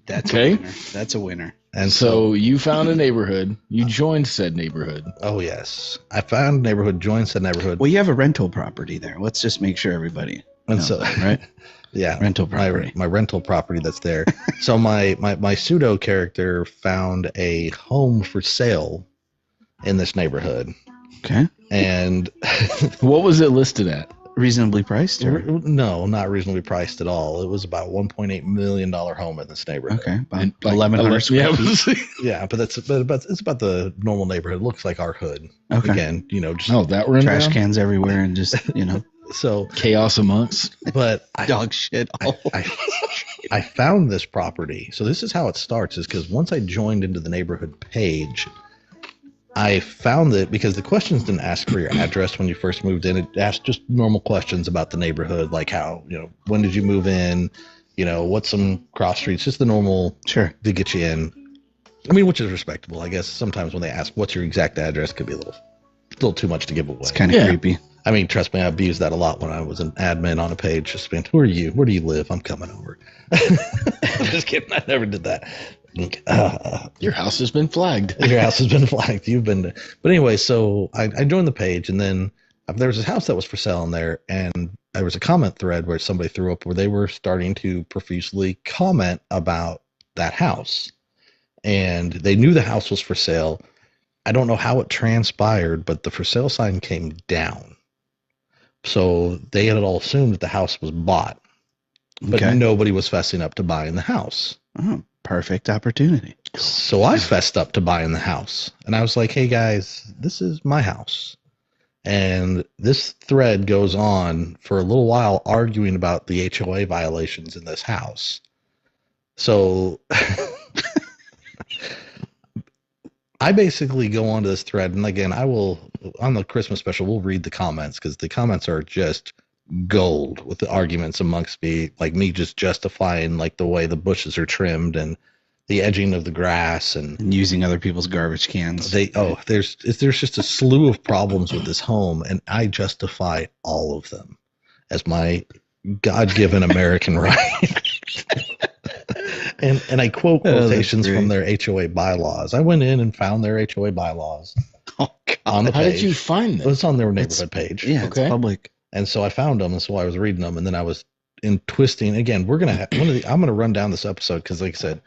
That's Okay. a winner. That's a winner. and So you found a neighborhood. You joined said neighborhood. oh yes, I found a neighborhood, joined said neighborhood, Well, you have a rental property there. Let's just make sure everybody and knows so that, right? yeah, Rental property. my rental property that's there. So my pseudo character found a home for sale in this neighborhood, Okay. and What was it listed at? Reasonably priced, or no, not reasonably priced at all. It was about $1.8 million home in this neighborhood. okay, about And, 1,100 square yeah, feet. Yeah, but it's about the normal neighborhood. It looks like our hood. Okay. Again, just Oh, that run Trash down? cans everywhere and just so. Chaos amongst. But dog shit. I found this property. So this is how it starts, is because once I joined into the neighborhood page, I found it because the questions didn't ask for your address when you first moved in. It asked just normal questions about the neighborhood, like how, when did you move in? What's some cross streets, just the normal Sure. to get you in. I mean, which is respectable. I guess sometimes when they ask what's your exact address, could be a little too much to give away. It's kind of Yeah. creepy. I mean, trust me, I've used that a lot when I was an admin on a page. Just being, who are you? Where do you live? I'm coming over. Just kidding. I never did that. Your house has been flagged. Your house has been flagged. You've been. But anyway, so I joined the page, and then there was a house that was for sale in there, and there was a comment thread where somebody threw up where they were starting to profusely comment about that house, and they knew the house was for sale. I don't know how it transpired, but the for sale sign came down. So they had all assumed that the house was bought, but Okay. nobody was fessing up to buying the house. Oh, perfect opportunity. So I fessed up to buying the house, and I was like, hey guys, this is my house. And this thread goes on for a little while arguing about the HOA violations in this house. So I basically go onto this thread, and again, I will, on the Christmas special, we'll read the comments because the comments are just gold with the arguments amongst me, like me just justifying like the way the bushes are trimmed and the edging of the grass, and And using other people's garbage cans. there's just a slew of problems with this home, and I justify all of them as my God-given American right. And I quote Oh, that's quotations from great. their HOA bylaws. I went in and found their HOA bylaws Oh, God. on the How page. did you find It was them? on their neighborhood page. Yeah, Okay. it's public. And so I found them, and so I was reading them, and then I was in twisting. Again, we're gonna I'm gonna run down this episode because, like I said,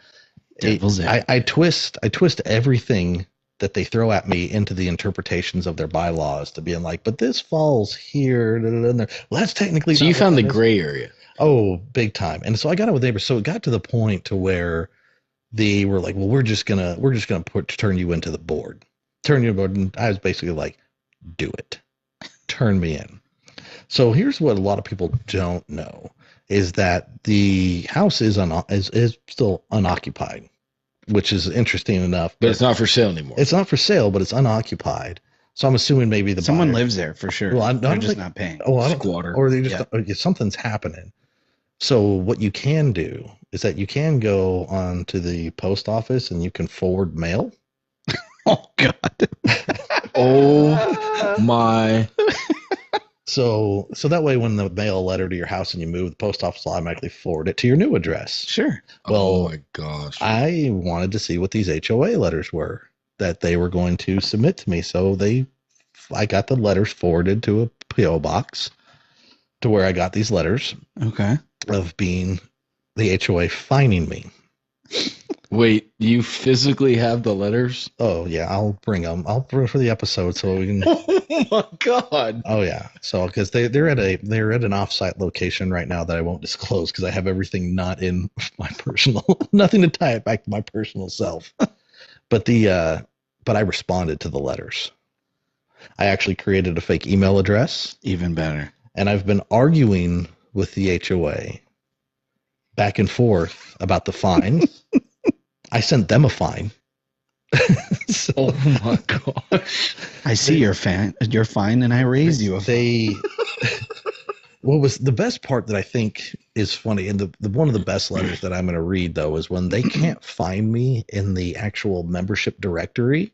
Devil's I twist everything that they throw at me into the interpretations of their bylaws to being like, but this falls here. And well, that's technically. So not you what found the that is. gray area. Oh, big time. And so I got it with neighbors. So it got to the point to where they were like, well, we're just gonna turn you into the board, turn you board. And I was basically like, do it, turn me in. So here's what a lot of people don't know is that the house is still unoccupied, which is interesting enough. But it's not for sale anymore. It's not for sale, but it's unoccupied. So I'm assuming maybe the Someone buyer, lives there for sure. Well, I They're don't just think- not paying. Oh, I don't, Squatter. or they just Yeah. something's happening. So what you can do is that you can go on to the post office and you can forward mail. Oh, God. Oh my. So that way, when they mail a letter to your house and you move, the post office will automatically forward it to your new address. Sure. Well, Oh my gosh. I wanted to see what these HOA letters were that they were going to submit to me. So I got the letters forwarded to a PO box to where I got these letters. Okay. of being the HOA fining me. Wait, you physically have the letters? Oh yeah, I'll bring them. I'll bring for the episode so we can. Oh my god! Oh yeah, so because they're at an offsite location right now that I won't disclose because I have everything not in my personal, nothing to tie it back to my personal self. But I responded to the letters. I actually created a fake email address, Even better. and I've been arguing with the HOA back and forth about the fine. I sent them a fine. So Oh my gosh! I see you're fine, and I raised you a fine. they what was the best part that I think is funny, and the one of the best letters that I'm going to read though is when they can't find me in the actual membership directory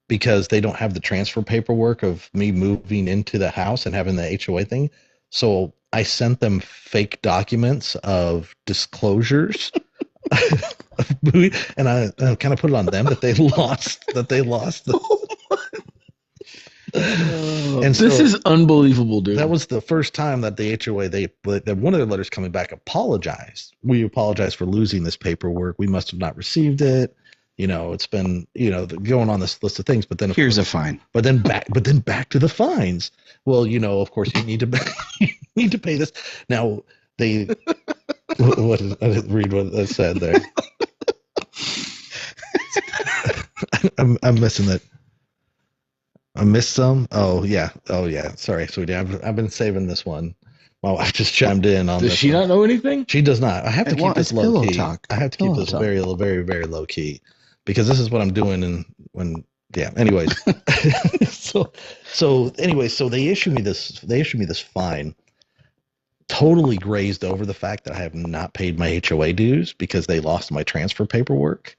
because they don't have the transfer paperwork of me moving into the house and having the HOA thing. So I sent them fake documents of disclosures. And I kind of put it on them that they lost and This so is unbelievable, dude. that was the first time that the HOA one of their letters coming back apologized. We apologize for losing this paperwork. We must have not received it. It's been going on this list of things, but then Here's a fine. but then back to the fines. Well, of course you need to pay this. Now they I didn't read what I said there. I'm missing that. I missed some. Oh yeah. Sorry, sweetie. I've been saving this one. My wife just chimed in on Does this she one. not know anything? She does not. I have to Well, keep this it's low pillow key. talk. I have to keep Pillow this talk. very, very, very low key because this is what I'm doing. And anyways. so they issue me this fine, totally grazed over the fact that I have not paid my HOA dues because they lost my transfer paperwork.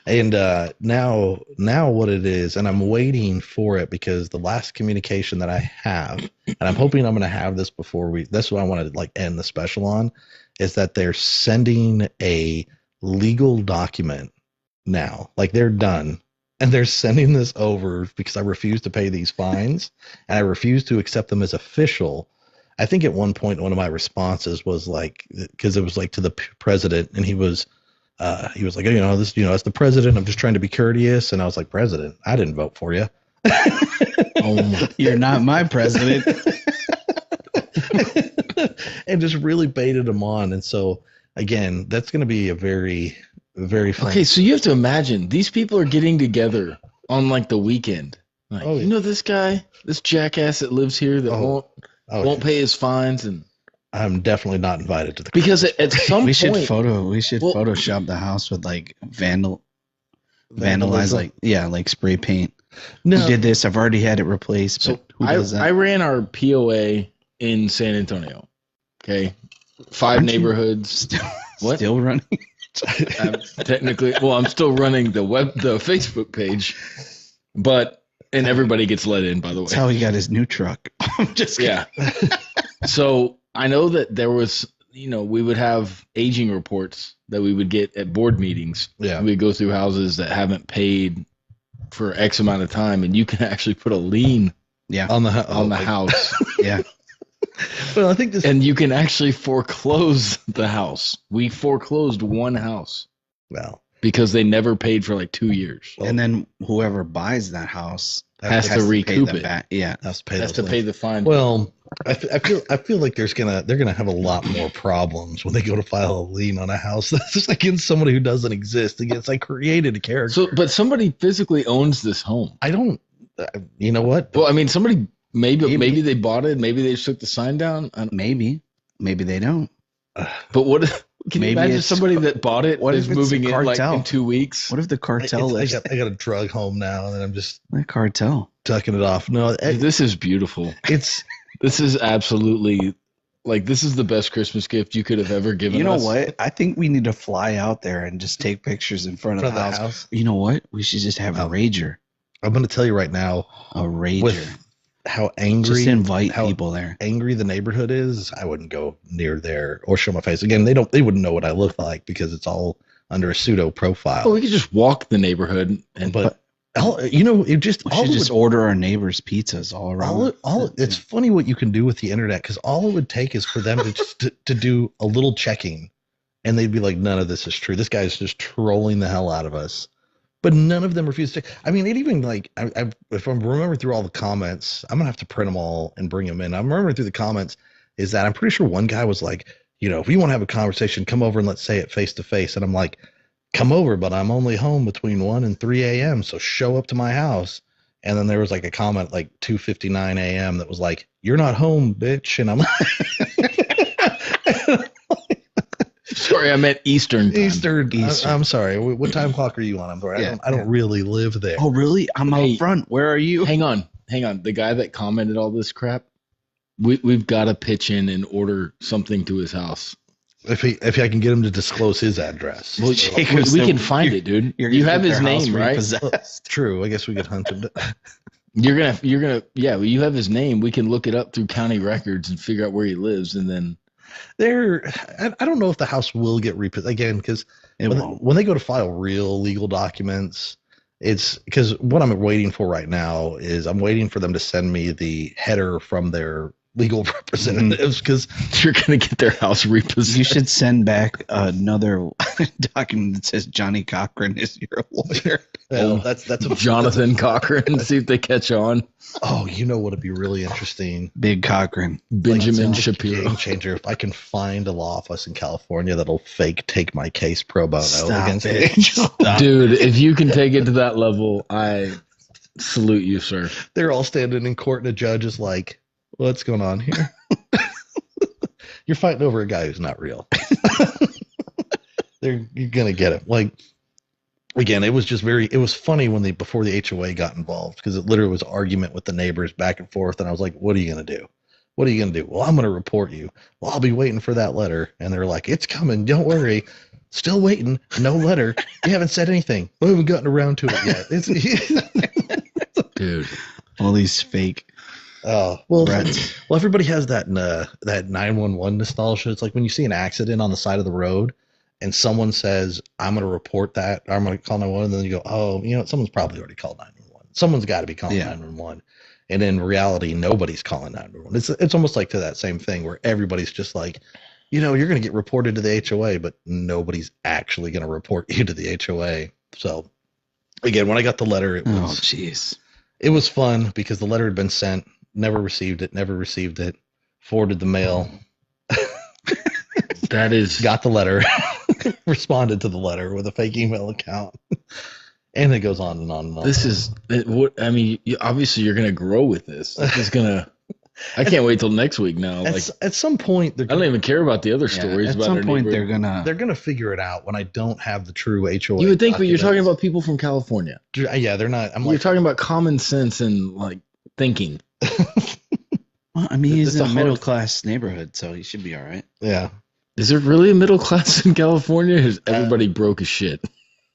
And now what it is, and I'm waiting for it because the last communication that I have, and I'm hoping I'm going to have this before that's what I want to end the special on, is that they're sending a legal document now. Like they're done. And they're sending this over because I refuse to pay these fines and I refuse to accept them as official. I think at one point, one of my responses was like, because it was like to the president, and he was like, as the president, I'm just trying to be courteous. And I was like, President, I didn't vote for you. Oh, you're not my president. And just really baited him on. And so again, that's going to be a very, very fun. Okay, so you have to imagine these people are getting together on like the weekend. Like, Oh, yeah. this guy, this jackass that lives here that won't pay his fines, and I'm definitely not invited to the because at some we point should Photoshop the house with like vandalize, vandalism. like spray paint. No. Who did this? I've already had it replaced. So But who does that? I ran our POA in San Antonio. Okay, 5 Aren't you neighborhoods. What? Still running? Technically, well, I'm still running the Facebook page, and everybody gets let in. By the way, That's how he got his new truck. I'm just kidding. yeah. So I know that there was, we would have aging reports that we would get at board meetings. Yeah. We'd go through houses that haven't paid for X amount of time, and you can actually put a lien Yeah. on the house, Yeah. Well, I think this. and you can actually foreclose the house. We foreclosed one house Well, because they never paid for like 2 years. And then whoever buys that house Has to pay recoup the it. back. Yeah. has to pay. Has those to things. pay the fine. Well, I feel like they're gonna have a lot more problems when they go to file a lien on a house that's just against somebody who doesn't exist. Against I created a character. So, but somebody physically owns this home. I don't. You know what? Well, I mean, somebody maybe they bought it. Maybe they just took the sign down. I don't, Maybe they don't. but what? Can you Maybe imagine it's- somebody that bought it what is if it's moving a in like cartel? in 2 weeks? What if the cartel I is got a drug home now, and I'm just the cartel? tucking it off. No, Dude, this is beautiful. it's This is absolutely this is the best Christmas gift you could have ever given. You know us. what? I think we need to fly out there and just take pictures in front of the house. You know what? We should just have a rager. I'm going to tell you right now, A rager. with how angry, Just invite how people there. angry the neighborhood is, I wouldn't go near there or show my face. Again, they wouldn't know what I look like because it's all under a pseudo profile. Well, we could just walk the neighborhood and but It just We all should it just would, order our neighbors' pizzas all around. it's funny what you can do with the internet because all it would take is for them to just to do a little checking, and they'd be like, none of this is true. This guy's just trolling the hell out of us. But none of them refuse to. I mean, it even like if I'm remembering through all the comments, I'm gonna have to print them all and bring them in. I'm remembering through the comments is that I'm pretty sure one guy was like, if you want to have a conversation, come over and let's say it face to face. And I'm like, come over, but I'm only home between 1 and 3 a.m. So show up to my house. And then there was like a comment like 2:59 a.m. that was like, you're not home, bitch. And I'm like, Sorry, I meant Eastern time. Eastern. Eastern. I'm sorry. What time clock are you on? I'm sorry. Yeah, I don't really live there. Oh, really? I'm Hey, out front. Where are you? Hang on. The guy that commented all this crap, we've got to pitch in and order something to his house. If I can get him to disclose his address. Well, Jacob's we the- can find it, dude. You're You gonna have get his their house name, right? repossessed. True. I guess we could hunt him. You're gonna. Yeah, well, you have his name. We can look it up through county records and figure out where he lives, and then I don't know if the house will get repossessed again because It won't. when they go to file real legal documents, it's because what I'm waiting for right now is I'm waiting for them to send me the header from their legal representatives because you're gonna get their house repossessed. You should send back another document that says Johnny Cochran is your lawyer. that's a Jonathan Cochran. See if they catch on. Oh, what'd be really interesting? Big Cochran. Benjamin Like, Shapiro. game changer. If I can find a law office in California that'll fake take my case pro bono Stop against it. me. Stop. Dude, if you can take it to that level, I salute you, sir. They're all standing in court and a judge is like, what's going on here? You're fighting over a guy who's not real. You're gonna get it. Like again, it was funny when before the HOA got involved because it literally was argument with the neighbors back and forth, and I was like, what are you gonna do? What are you gonna do? Well, I'm gonna report you. Well, I'll be waiting for that letter. And they're like, it's coming, don't worry. Still waiting, no letter. You haven't said anything. We haven't gotten around to it yet. Dude. All these fake. Oh well, Threats. well, everybody has that 911 nostalgia. It's like when you see an accident on the side of the road, and someone says, "I'm going to report that," or "I'm going to call 911," and then you go, "Oh, someone's probably already called 911. Someone's got to be calling 911." And in reality, nobody's calling 911. It's almost like to that same thing where everybody's just like, you're going to get reported to the HOA, but nobody's actually going to report you to the HOA. So, again, when I got the letter, it was jeez. It was fun because the letter had been sent. Never received it. Forwarded the mail. That is Got the letter. Responded to the letter with a fake email account. And it goes on and on and on. this is what I mean. Obviously, you're gonna grow with this. This is gonna. I can't wait till next week now. At some point, I don't even care about the other stories. At about some our point, neighbor. they're gonna figure it out when I don't have the true HOA. You would think, but you're talking documents. about people from California. Yeah, they're not. I'm You're like, talking about common sense and like thinking. Well, I mean, he's It's in a a hard- middle class neighborhood, so he should be all right. yeah. Is there really a middle class in California? Is everybody broke as shit?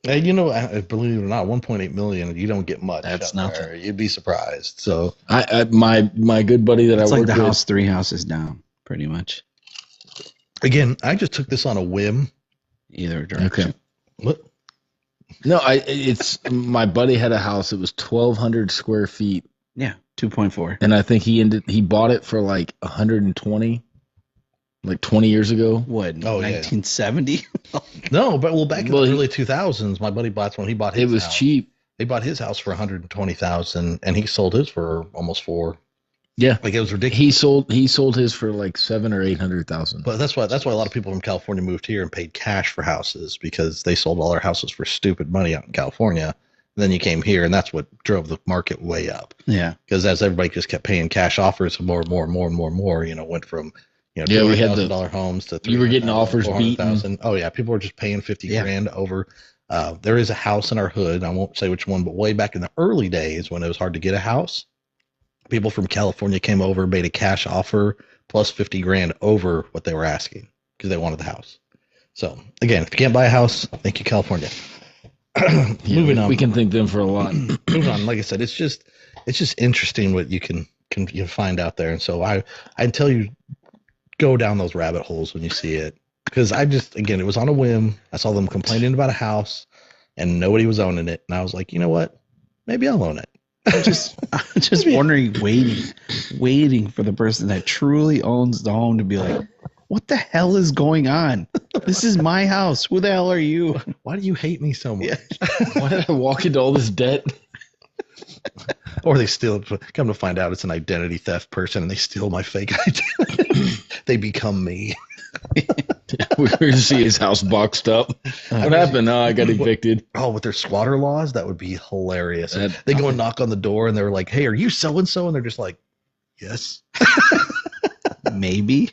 Believe it or not, 1.8 million. You don't get much. That's up there. nothing. You'd be surprised. So My good buddy that It's I like work the with. house 3 houses down, pretty much. again, I just took this on a whim. Either direction. Okay. What? No, it's my buddy had a house. It was 1,200 square feet, Yeah, 2.4. and I think he bought it for like 120, like 20 years ago. What? Oh, yeah. 1970? No, but back in Well, the he- early 2000s, my buddy bought one. He bought his It was house. cheap. They bought his house for 120,000, and he sold his for almost 4. Yeah, Like it was ridiculous. he sold his for like 700,000 or 800,000. But that's why a lot of people from California moved here and paid cash for houses because they sold all their houses for stupid money out in California. And then you came here, and that's what drove the market way up. Yeah. Because as everybody just kept paying cash offers, more and more and more and more and more, went from Yeah, we had the- $200,000 homes to You were getting 300,000, offers 400,000. Oh yeah, people were just paying 50 Yeah. grand over. There is a house in our hood. I won't say which one, but way back in the early days when it was hard to get a house, people from California came over, made a cash offer plus 50 grand over what they were asking because they wanted the house. So again, if you can't buy a house, thank you, California. Yeah, Moving on. we can thank them for a lot. Moving on. Like I said, it's just interesting what you can find out there. And so I tell you, go down those rabbit holes when you see it. Because it was on a whim. I saw them complaining about a house and nobody was owning it. And I was like, you know what? maybe I'll own it. I'm just wondering, waiting for the person that truly owns the home to be like, what the hell is going on? This is my house. Who the hell are you? Why do you hate me so much? Why did I walk into all this debt? Or they steal. Come to find out, it's an identity theft person, and they steal my fake identity. They become me. We were to see his house boxed up. What happened? Oh, I got evicted. Oh, with their squatter laws, that would be hilarious. They go and knock on the door, and they're like, "Hey, are you so and so?" And they're just like, "Yes." Maybe.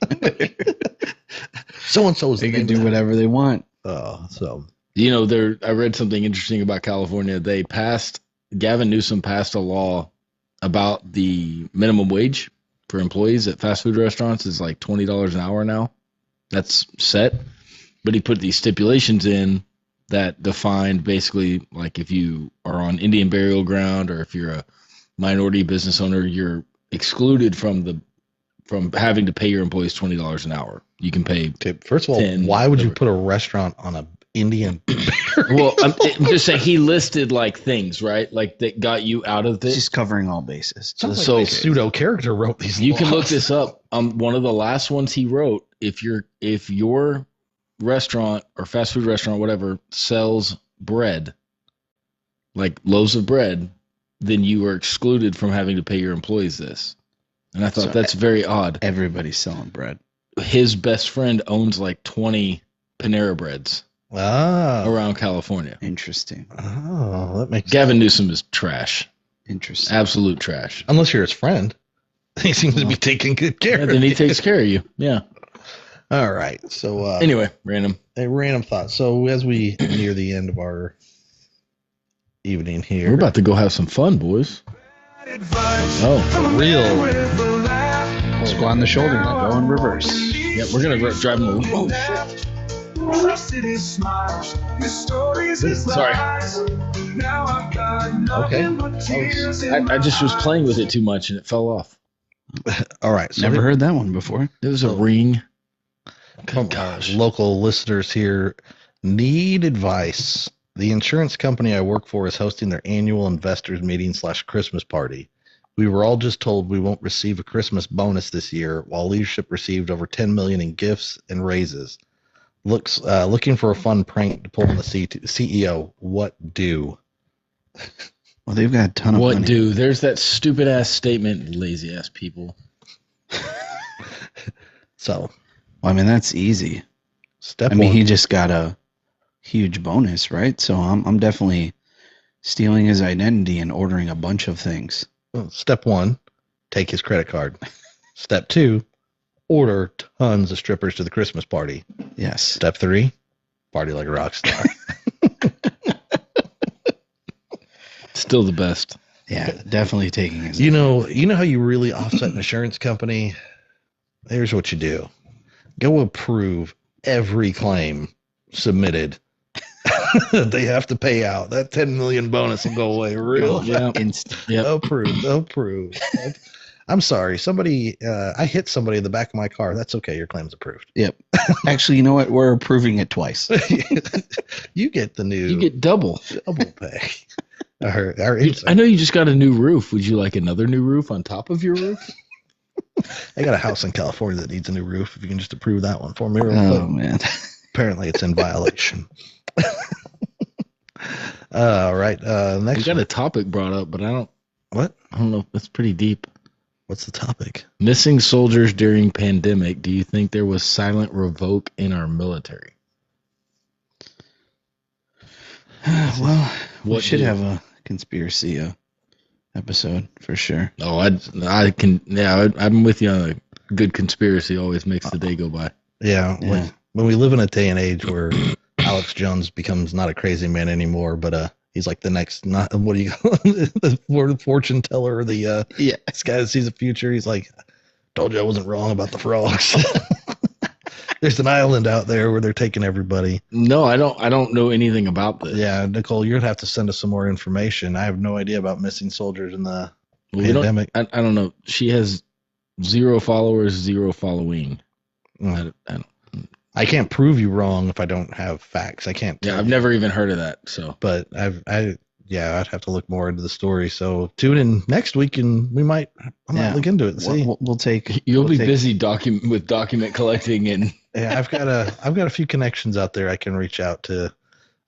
So and so is. They can do whatever they want. So You know, I read something interesting about California. Gavin Newsom passed a law about the minimum wage for employees at fast food restaurants is like $20 an hour now. That's set. But he put these stipulations in that defined basically like if you are on Indian burial ground or if you're a minority business owner, you're excluded from having to pay your employees $20 an hour. You can pay. okay, first of all, 10, why would you whatever. put a restaurant on a Indian? Well, I'm just saying he listed like things, right? Like that got you out of It's this. just covering all bases. Sounds So- like a pseudo character wrote these. You can look laws. this up. One of the last ones he wrote, if your restaurant or fast food restaurant, whatever, sells bread, like loaves of bread, then you are excluded from having to pay your employees this. And I thought So- that's very odd. Everybody's selling bread. His best friend owns like 20 Panera Breads around California. Interesting. That makes Gavin Newsom is trash. Interesting. Absolute trash. Unless you're his friend. He seems to be taking good care Yeah, of then he you. takes care of you. Yeah. All right. So Anyway, random. a random thought. So as we near the end of our evening here, We're about to go have some fun, boys. Oh, real. Squat on the shoulder, now go in reverse. yeah, we're gonna drive him. Oh, sorry. Okay. I just was playing with it too much and it fell off. All right. So Never heard that one before. There was a ring. From our local listeners here need advice. The insurance company I work for is hosting their annual investors meeting / Christmas party. We were all just told we won't receive a Christmas bonus this year, while leadership received over $10 million in gifts and raises. Looking for a fun prank to pull on the CEO. What do? Well, they've got a ton of What money. do? There's that stupid ass statement, lazy ass people. So Well, I mean, that's easy. step I mean, one. he just got a huge bonus, right? So I'm definitely stealing his identity and ordering a bunch of things. Step one, take his credit card. Step two, order tons of strippers to the Christmas party. Yes. Step three, party like a rock star. Still the best. Yeah, definitely taking his. You know how you really offset an insurance company? Here's what you do. Go approve every claim submitted. They have to pay out. That 10 million bonus will go away real Yeah. Instant. Yep. Approve. I'm sorry. I hit somebody in the back of my car. That's okay. Your claim's approved. Yep. Actually, you know what? We're approving it twice. You get the new You get double. pay. Our I know you just got a new roof. Would you like another new roof on top of your roof? I got a house in California that needs a new roof. If you can just approve that one for me real Oh quick. man. Apparently it's in violation. All right. We Next got one. a topic brought up, but I What? don't know. That's pretty deep. What's the topic? Missing soldiers during pandemic. Do you think there was silent revoke in our military? Well, we What should do? have a conspiracy episode for sure. Oh, I can. Yeah, I'm with you on a good conspiracy. Always makes the day go by. Yeah. Yeah. When we live in a day and age where Alex Jones becomes not a crazy man anymore, but he's like the next, not what do you call it? The fortune teller or the Yeah. this guy that sees the future. He's like, told you I wasn't wrong about the frogs. There's an island out there where they're taking everybody. No, I don't know anything about this. Yeah, Nicole, you're gonna have to send us some more information. I have no idea about missing soldiers in the Well, we don't- pandemic. I don't know. She has 0 followers, 0 following. Mm. I don't. I can't prove you wrong if I don't have facts. I can't. Yeah, tell I've you. never even heard of that. So But yeah, I'd have to look more into the story. So tune in next week, and I might look into it and see. We'll take. You'll we'll be take- busy with document collecting and Yeah, I've got a few connections out there. I can reach out to.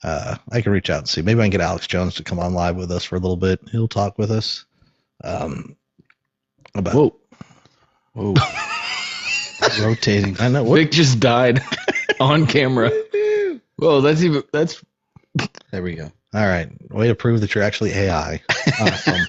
I can reach out and see. Maybe I can get Alex Jones to come on live with us for a little bit. He'll talk with us. About whoa. rotating. I know. Vic just died on camera. Whoa, that's There we go. All right, way to prove that you're actually AI. Awesome.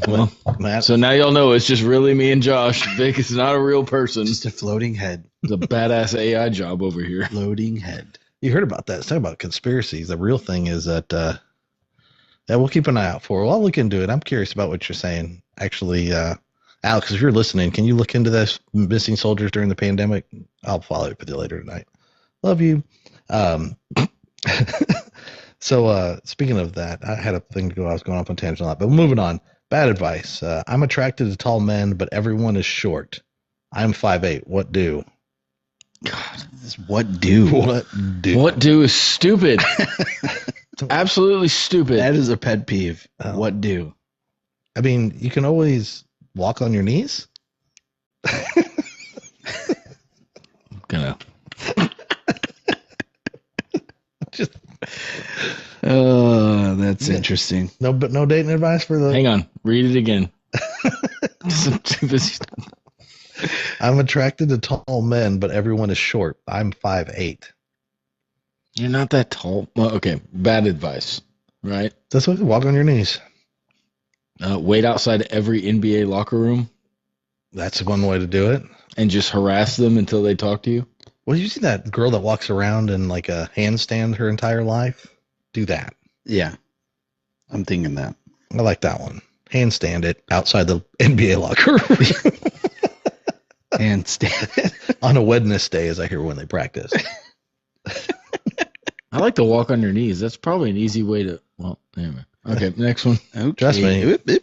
well. Matt, So now y'all know it's just really me and Josh. Vic is not a real person. Just a floating head. It's a badass AI job over here. Floating head. you heard about that? Let's talk about conspiracies. The real thing is that we'll keep an eye out for. Well, I'll look into it. I'm curious about what you're saying. Actually, Alex, if you're listening, can you look into this missing soldiers during the pandemic? I'll follow up with you later tonight. Love you. So speaking of that, I had a thing to go. I was going off on tangent on that, but moving on. Bad advice. I'm attracted to tall men, but everyone is short. I'm 5'8". What do? God, this what do? What do? What do is stupid. Absolutely stupid. That is a pet peeve. Oh. What do? I mean, you can always walk on your knees. Gonna. Just That's Yeah. interesting. no dating advice for the. Hang on. Read it again. Some too busy stuff. I'm attracted to tall men, but everyone is short. I'm 5'8". You're not that tall. Well, okay. Bad advice, right? That's what walk on your knees. Wait outside every NBA locker room That's one way to do it. and just harass them until they talk to you. Well, you see that girl that walks around in like a handstand her entire life? Do that. Yeah. I'm thinking that. I like that one. Handstand it outside the NBA locker room And stand. on a Wednesday, as I hear when they practice. I like to walk on your knees. That's probably an easy way to. Well, anyway. Okay, next one. Okay. Trust me. Oop, oop.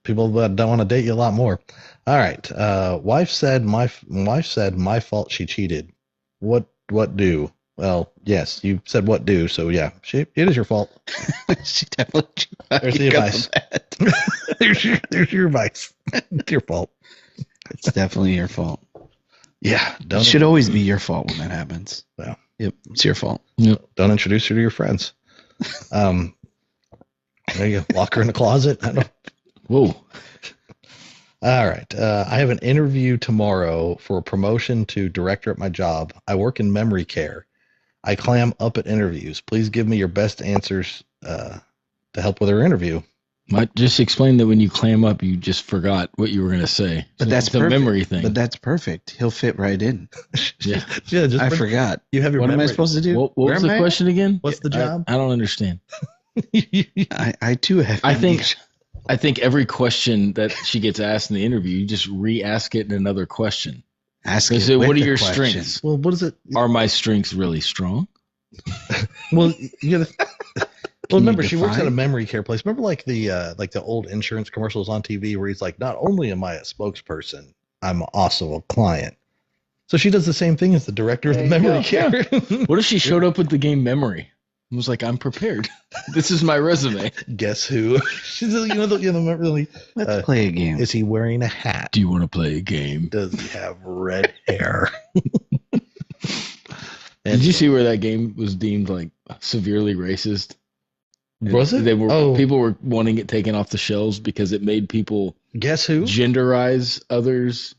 People don't want to date you a lot more. All right. Wife said my fault she cheated. What do? Well, yes, you said what do. So yeah, it is your fault. She definitely. There's the advice. there's your advice. It's your fault. It's definitely your fault. Yeah. It should always be your fault when that happens. Well. Yep. It's your fault. Don't introduce her to your friends. There you go. Lock her in the closet. I don't. Whoa. All right. I have an interview tomorrow for a promotion to director at my job. I work in memory care. I clam up at interviews. Please give me your best answers to help with our interview. Just explain that when you clam up, you just forgot what you were going to say. But that's it's a perfect. memory thing. But that's perfect. He'll fit right in. Yeah. Yeah. Just I forgot. You have your What am I memory. supposed to do? What Where was am the I? question again? What's the job? I don't understand. I too have. I think every question that she gets asked in the interview, you just re-ask it in another question. Ask They it say, with what are the your question. strengths? Well, what is it? Are my strengths really strong? Well, you gotta. Well, you remember, she works at a define? memory care place. Remember, like the old insurance commercials on TV where he's like, "Not only am I a spokesperson, I'm also a client." So she does the same thing as the director of the There you memory go. care. What if she showed up with the game memory and was like, I'm prepared. This is my resume. Guess who? She's remember Let's play a game. is he wearing a hat? Do you want to play a game? Does he have red hair? Did you see where that game was deemed like severely racist? Was it? People were wanting it taken off the shelves because it made people Guess who? genderize others.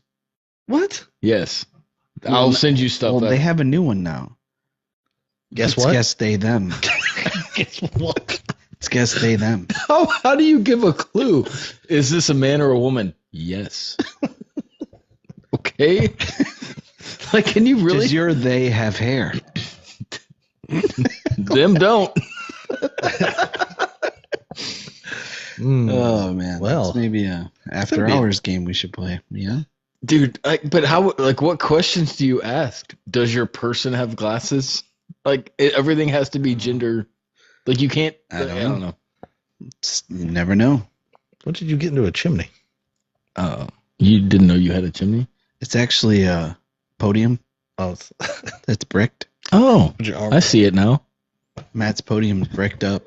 What? Yes. Well, I'll send you stuff. Well, that- they have a new one now. Guess It's what? Guess they them. Guess what? It's guess they them. How do you give a clue? Is this a man or a woman? Yes. Okay. Like, can you really? Does your they have hair? Them don't. Mm. Oh man. Well, That's maybe a after could be. hours game we should play. Yeah. Dude, but how, like, what questions do you ask? Does your person have glasses? Like, everything has to be gender. Like, you can't. I don't I don't know. You never know. What did you get into a chimney? You didn't know you had a chimney? It's actually a podium Oh, that's bricked. Oh, your arm. I see it now. Matt's podium's bricked up.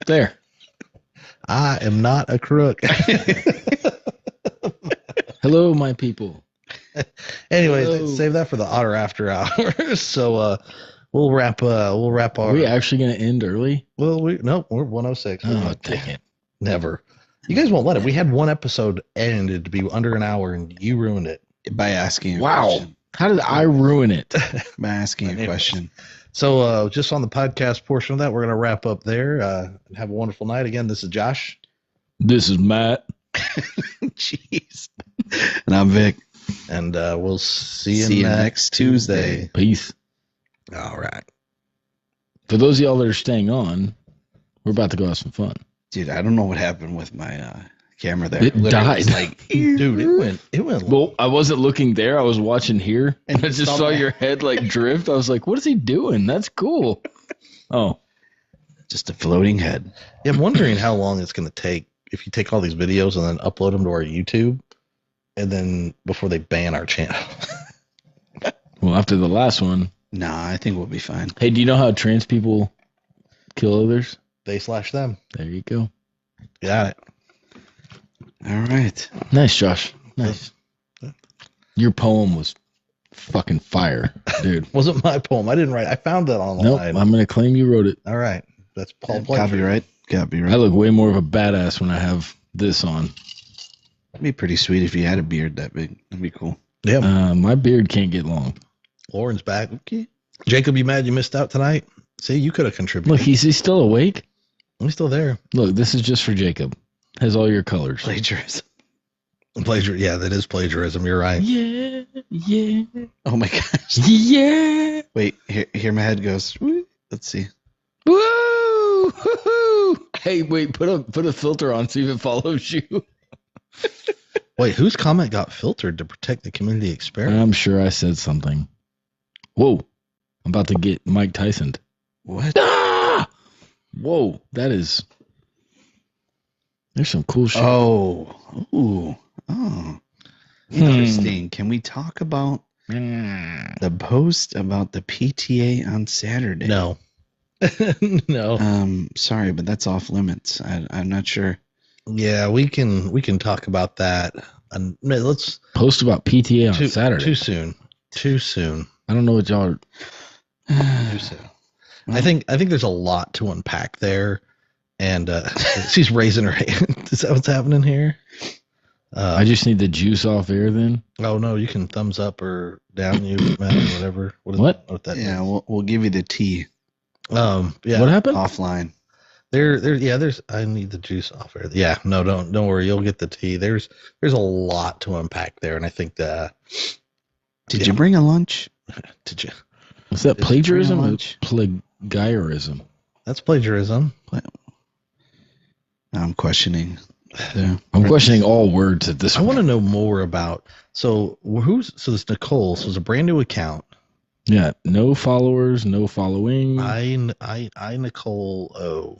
There. I am not a crook. Hello, my people. Anyways, Hello. save that for the Otter After Hours. So we'll wrap our. Are we actually going to end early? Well, we're 106. Oh, dang it. Never. You guys won't let it. We had one episode ended to be under an hour, and you ruined it. By asking a Wow. question. How did I ruin it? By asking a question. So just on the podcast portion of that, we're going to wrap up there. And have a wonderful night. Again, this is Josh. This is Matt. Jeez. And I'm Vic. And we'll see See you next next Tuesday. Peace. All right. For those of y'all that are staying on, we're about to go have some fun. Dude, I don't know what happened with my camera there. It Literally, died. it's like, Dude, it went. Well, I wasn't looking there. I was watching here. And I just saw saw that. your head like drift. I was like, what is he doing? That's cool. Oh, just a floating head. Yeah, I'm wondering how long it's going to take if you take all these videos and then upload them to our YouTube, and then before they ban our channel. well, after the last one. Nah, I think we'll be fine. Hey, do you know how trans people kill others? They/them. There you go. Got it. All right. Nice, Josh. Nice. Your poem was fucking fire, dude. Wasn't my poem. I didn't write. I found that Nope, online. I'm going to claim you wrote it. All right. That's Paul Plagiarism. Copyright. I look way more of a badass when I have this on. It'd be pretty sweet if you had a beard that big. That'd be cool. Yeah. My beard can't get long. Lauren's back. Okay. Jacob, you mad you missed out tonight? See, you could have contributed. Look, he's still awake. I'm still there. Look, this is just for Jacob. Has all your colors. Plagiarism. Yeah, that is plagiarism. You're right. Yeah, yeah, Oh my gosh. yeah. Wait, here my head goes. Let's see. Woo! Hoo-hoo! Hey, wait, put a filter on, see if it follows you. Wait, whose comment got filtered to protect the community experiment? I'm sure I said something. Whoa. I'm about to get Mike Tyson. What? Ah! Whoa, that is. There's some cool shit. Oh. Ooh. Oh. Interesting. Can we talk about the post about the PTA on Saturday? No. No. Sorry, but that's off limits. I'm not sure. Yeah, we can talk about that. And let's Post about PTA on Saturday. Too soon. I don't know what y'all are. Too soon. I think there's a lot to unpack there. And she's raising her hand. Is that what's happening here? I just need the juice off air then. Oh no, you can thumbs up or down you, Matt, or whatever. What that Yeah, means? we'll give you the tea Yeah. What happened? offline. There's I need the juice off air. Yeah, no, don't worry, you'll get the tea. There's a lot to unpack there, and I think Did you bring a lunch? did you? Was that plagiarism or lunch? plagiarism? That's plagiarism. I'm questioning. Yeah. I'm questioning all words at this I point. want to know more about. So this Nicole? So it's a brand new account. Yeah, no followers, no following. I Nicole O.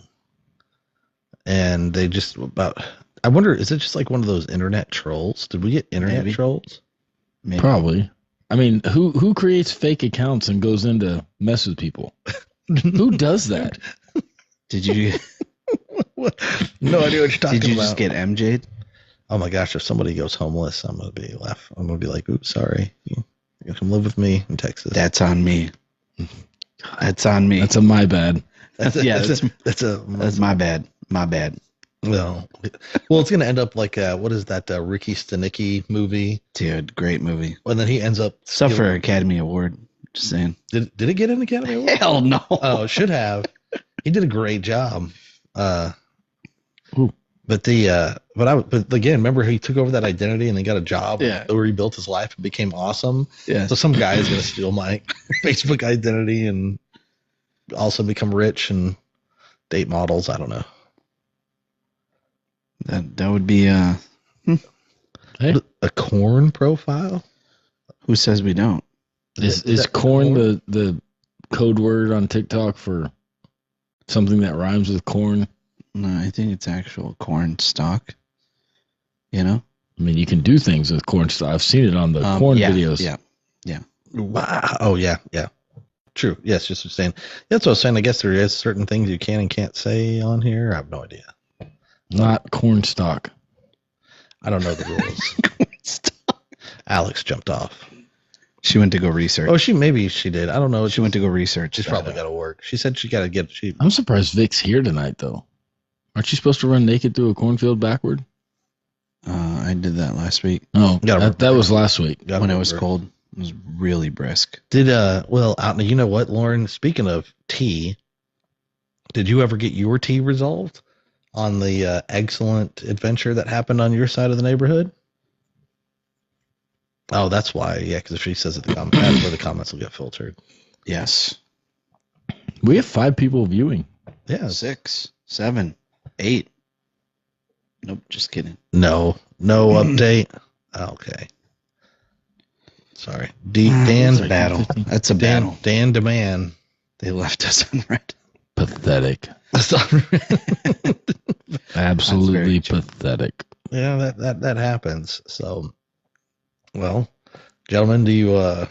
And they just about. I wonder, is it just like one of those internet trolls? Did we get internet Maybe. trolls? Maybe. Probably. I mean, who creates fake accounts and goes in to mess with people? Who does that? Did you What? No idea what you're talking did you about. just get MJ'd? Oh my gosh! If somebody goes homeless, I'm gonna be like, "Oops, sorry. You can come live with me in Texas." That's on me. That's on me. That's a my bad. That's That's my bad. My bad. well, it's gonna end up like what is that Ricky Stenicki movie? Dude, great movie. And then he ends up Suffer Academy Award. Just saying. Did it get an Academy Award? Hell no. Oh, it should have. He did a great job. Ooh. But again, remember he took over that identity and he got a job Yeah. where he built his life and became awesome. Yeah. So some guy is gonna steal my Facebook identity and also become rich and date models. I don't know. That would be Hey, A corn profile? who says we don't? is that corn the code word on TikTok for something that rhymes with corn? No, I think it's actual corn stalk. You know? I mean, you can do things with corn stuff. I've seen it on the corn yeah, videos. Yeah. Wow. Oh yeah, yeah. True. Yes, just saying. That's what I was saying. I guess there is certain things you can and can't say on here. I have no idea. Not corn stalk. I don't know the rules. Alex jumped off. She went to go research. Oh, maybe she did. I don't know. She went to go research. She's probably got to work. She said she got to get. I'm surprised Vic's here tonight, though. Aren't you supposed to run naked through a cornfield backward? I did that last week. Oh, that was last week. When it was cold. It was really brisk. Did you know what, Lauren? Speaking of tea, did you ever get your tea resolved on the excellent adventure that happened on your side of the neighborhood? Oh, that's why. Yeah, because if she says it, that's where the comments will get filtered. Yes. We have 5 people viewing. Yeah. 6, 7, 8. Nope, just kidding. No update. Okay. Sorry. Dan's a battle. That's a battle. Dan demand. They left us unread. Pathetic. That's not Absolutely pathetic. Yeah, that happens. So, well, gentlemen, do you want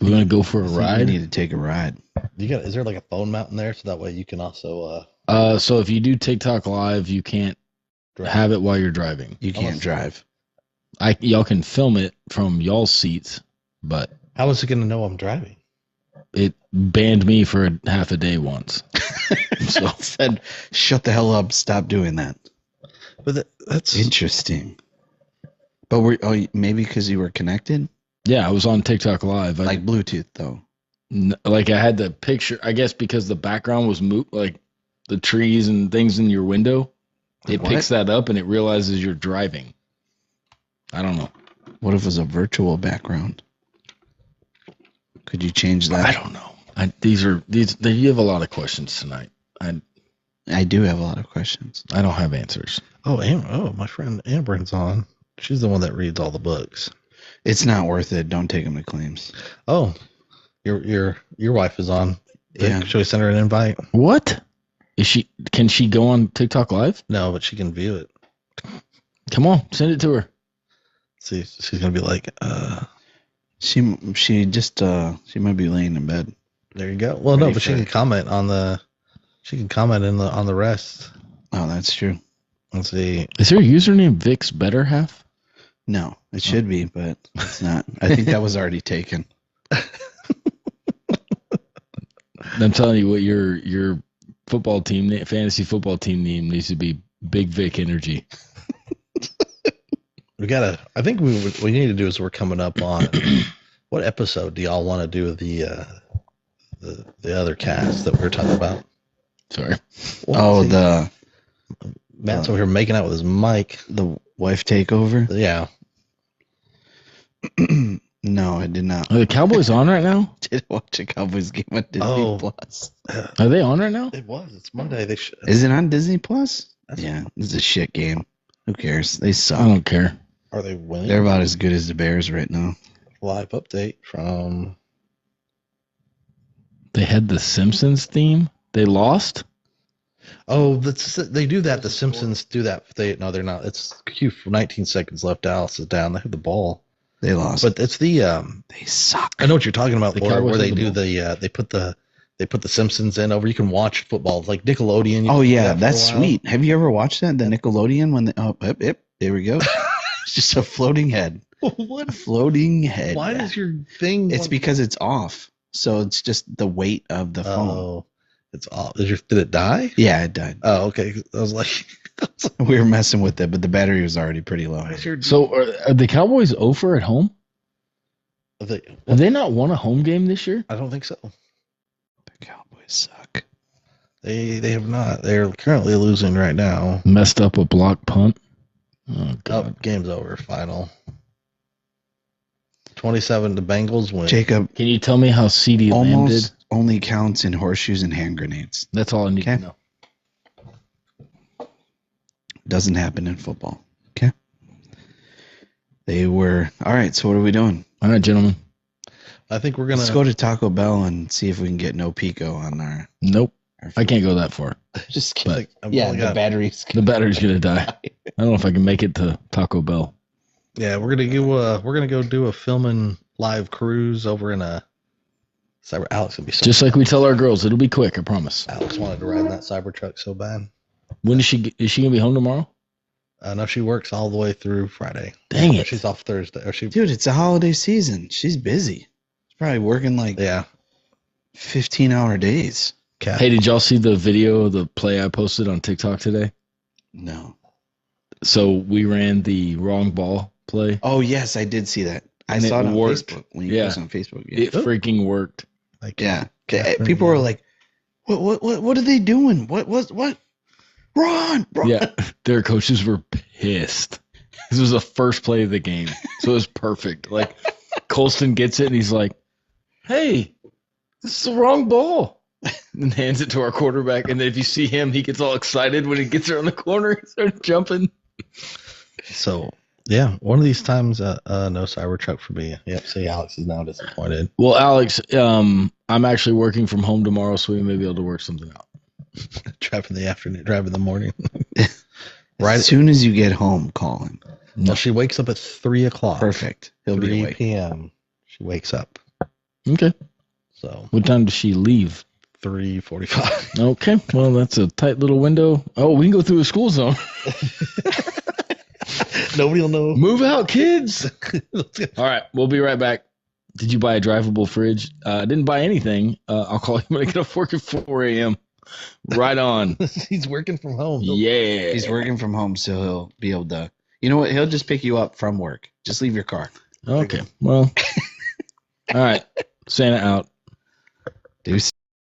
to go for a ride? We need to take a ride. Is there like a phone mount in there so that way you can also so if you do TikTok live, you can't have it while you're driving. You can't drive. Y'all can film it from y'all's seats, but how is it going to know I'm driving? It banned me for half a day once. So it said, "Shut the hell up! Stop doing that." But that's interesting. But maybe because you were connected? Yeah, I was on TikTok live. Like Bluetooth though. Like I had the picture. I guess because the background was like the trees and things in your window, it picks that up and it realizes you're driving. I don't know. What if it was a virtual background? Could you change that? I don't know. You have a lot of questions tonight. I do have a lot of questions. I don't have answers. Oh, my friend Amber's on. She's the one that reads all the books. It's not worth it. Don't take them to claims. Oh, your wife is on. Yeah. Should we send her an invite? What? Can she go on TikTok live? No, but she can view it. Come on, send it to her. See, she's gonna be like, She might be laying in bed. There you go. Well, no, but she can comment on the. She can comment on the rest. Oh, that's true. Let's see. Is her username Vic's Better Half? No, it should be, but it's not. I think that was already taken. I'm telling you what your football team, fantasy football team name needs to be Big Vic Energy. I think we need to do is we're coming up on what episode do y'all want to do the other cast that we were talking about? Sorry. Matt's over here making out with his mic. The wife takeover? Yeah. No, I did not. Are the Cowboys on right now? Did watch a Cowboys game on Disney Plus. Are they on right now? It was. It's Monday. Is it on Disney Plus? Yeah, it's a shit game. Who cares? They suck. I don't care. Are they winning? They're about as good as the Bears right now. Live update from. They had the Simpsons theme. They lost. Oh, they do that. The Simpsons do that. They're not. It's 19 seconds left. Dallas is down. They have the ball. They lost. But it's the they suck. I know what you're talking about, Laura, where they do ball. they put the Simpsons in over. You can watch football like Nickelodeon. Oh yeah, that's sweet. Have you ever watched that? The Nickelodeon when yep, there we go. It's just a floating head. What? A floating head. Why is your thing? It's because it's off. So it's just the weight of the phone. Oh, it's off. Did it die? Yeah, it died. Oh, okay. I was like, we were messing with it, but the battery was already pretty low. So are the Cowboys over at home? Have they not won a home game this year? I don't think so. The Cowboys suck. They have not. They're currently losing right now. Messed up a block punt. Oh, God. Game's over. Final. 27. The Bengals win. Jacob, can you tell me how CeeDee Lamb did? Only counts in horseshoes and hand grenades. That's all I need to know. Doesn't happen in football. Okay. They were all right. So what are we doing? All right, gentlemen. I think we're gonna Let's go to Taco Bell and see if we can get no pico on our. Nope. I can't go that far. Just kidding. But Yeah, the battery's. The battery's gonna die. I don't know if I can make it to Taco Bell. Yeah, we're gonna go do a filming live cruise over in Alex will be so Just like we tell our girls, it'll be quick. I promise. Alex wanted to ride in that Cybertruck so bad. When is she gonna be home tomorrow? No, she works all the way through Friday. Dang it. She's off Thursday. Or Dude, it's a holiday season. She's busy. She's probably working like 15-hour days. Cat. Hey, did y'all see the video of the play I posted on TikTok today? No. So we ran the wrong ball play. Oh, yes, I did see that. I And saw it it on worked. Facebook. When you Yeah. posted on Facebook. Yeah. It freaking worked. Like, Yeah. Catherine, People were like, what are they doing? What? Run. Yeah, their coaches were pissed. This was the first play of the game, so it was perfect. Like Colston gets it and he's like, "Hey, this is the wrong ball," and hands it to our quarterback. And then if you see him, he gets all excited when he gets around the corner and starts jumping. So yeah, one of these times, no Cybertruck for me. Yep. See, Alex is now disappointed. Well, Alex, I'm actually working from home tomorrow, so we may be able to work something out. Drive in the afternoon, drive in the morning. Right as soon as you get home, call him. Well, she wakes up at 3 o'clock. Perfect. He'll be 3 awake. p.m. She wakes up. Okay. So What time does she leave? 3:45. Okay. Well, that's a tight little window. Oh, we can go through a school zone. Nobody will know. Move out, kids. All right, we'll be right back. Did you buy a drivable fridge? I didn't buy anything. I'll call you when I get off work at 4 a.m. Right on. He's working from home. Yeah. He's working from home, so he'll be able to. You know what? He'll just pick you up from work. Just leave your car. Okay. Well, all right. Santa out. Deuce.